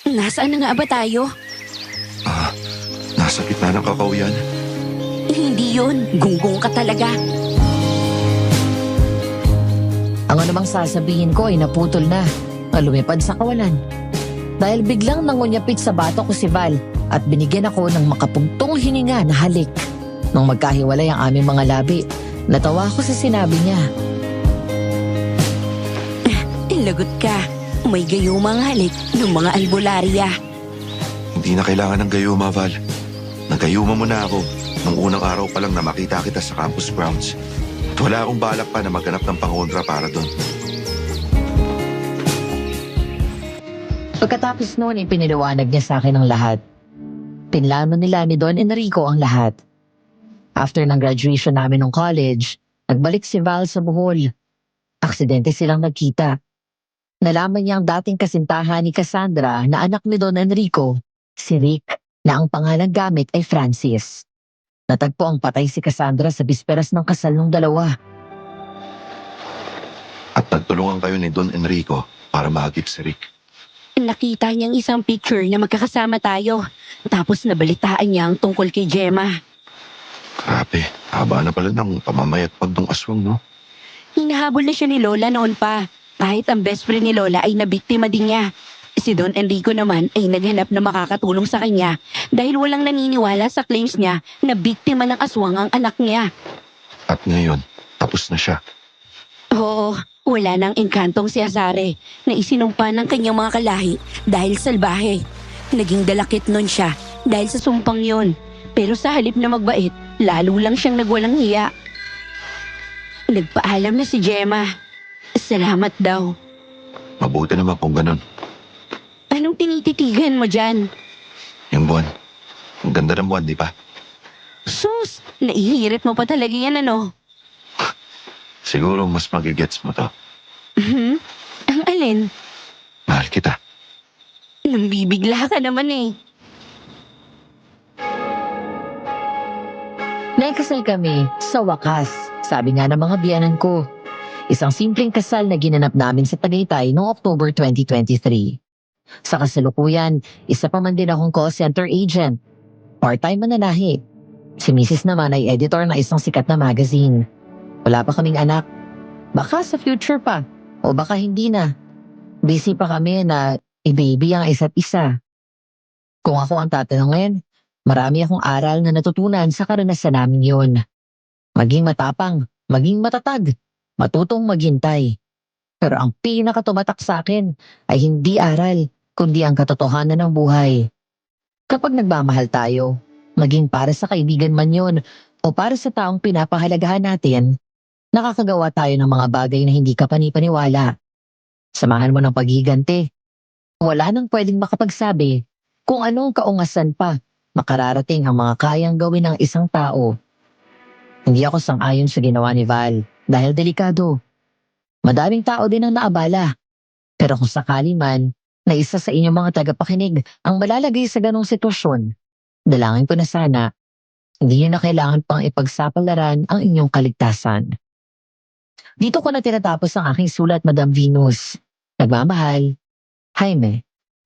Nasaan na nga ba tayo? Nasa gitna ng kakawian. Hindi yun. Gunggong ka talaga. Ang anumang sasabihin ko ay naputol na. Lumipad sa kawalan. Dahil biglang nangunyapit sa bato ko si Val at binigyan ako ng makapugtong hininga na halik. Nung magkahiwalay ang aming mga labi, natawa ako sa sinabi niya. Lagot ka. May gayumang halik ng mga albularya. Hindi na kailangan ng gayuma, Val. Nagayuma mo na ako nung unang araw pa lang na makita kita sa campus grounds. At wala akong balak pa na maghanap ng pangontra para doon. Pagkatapos noon, ipiniliwanag niya sa akin ang lahat. Pinlano nila ni Don Enrico ang lahat. After ng graduation namin ng college, nagbalik si Val sa Bohol. Aksidente silang nagkita. Nalaman niya ang dating kasintahan ni Cassandra na anak ni Don Enrico, si Rick, na ang pangalang gamit ay Francis. Natagpo ang patay si Cassandra sa bisperas ng kasal ng dalawa. At nagtulungan kayo ni Don Enrico para mahagip si Rick. Nakita niyang isang picture na magkakasama tayo. Tapos nabalitaan niya ang tungkol kay Gemma. Grabe, haba na pala ng pamamayagpag ng aswang, no? Hinahabol na siya ni Lola noon pa. Kahit ang best friend ni Lola ay nabiktima din niya. Si Don Enrico naman ay naghanap na makakatulong sa kanya dahil walang naniniwala sa claims niya na biktima ng aswang ang anak niya. At ngayon, tapos na siya. Oo, wala nang engkantong si Azare na isinumpa ng kanyang mga kalahi dahil salbahe. Naging dalakit nun siya dahil sa sumpang yun. Pero sa halip na magbait, lalo lang siyang nagwalang hiya. Nagpaalam na si Gemma. Salamat daw. Mabuti naman kung ganun. Anong tinititigan mo dyan? Yung buwan. Ang ganda ng buwan, di ba? Sus, naihirit mo pa talaga yan ano? Siguro mas magigets mo to. Ang alin? Mahal kita. Nambibigla ka naman eh. Naikasal kami sa wakas, sabi nga ng mga biyanan ko. Isang simpleng kasal na ginanap namin sa Tagaytay noong October 2023. Sa kasalukuyan, isa pa man din akong call center agent. Part-time mananahi. Si Mrs. naman ay editor na isang sikat na magazine. Wala pa kaming anak. Baka sa future pa, o baka hindi na. Busy pa kami na i-baby ang isa't isa. Kung ako ang tatanungin, marami akong aral na natutunan sa karanasan namin yun. Maging matapang, maging matatag, matutong maghintay. Pero ang pinakatumatak sa akin ay hindi aral, kundi ang katotohanan ng buhay. Kapag nagmamahal tayo, maging para sa kaibigan man yun o para sa taong pinapahalagahan natin, nakakagawa tayo ng mga bagay na hindi ka panipaniwala. Samahan mo ng paghiganti. Wala nang pwedeng makapagsabi kung anong kaungasan pa makararating ang mga kayang gawin ng isang tao. Hindi ako sang-ayon sa ginawa ni Val dahil delikado. Madaming tao din ang naabala. Pero kung sakali man na isa sa inyong mga tagapakinig ang malalagay sa ganong sitwasyon, dalangin ko na sana hindi nyo na kailangan pang ipagsapalaran ang inyong kaligtasan. Dito ko na tinatapos ang aking sulat, Madam Venus. Nagmamahal, Jaime.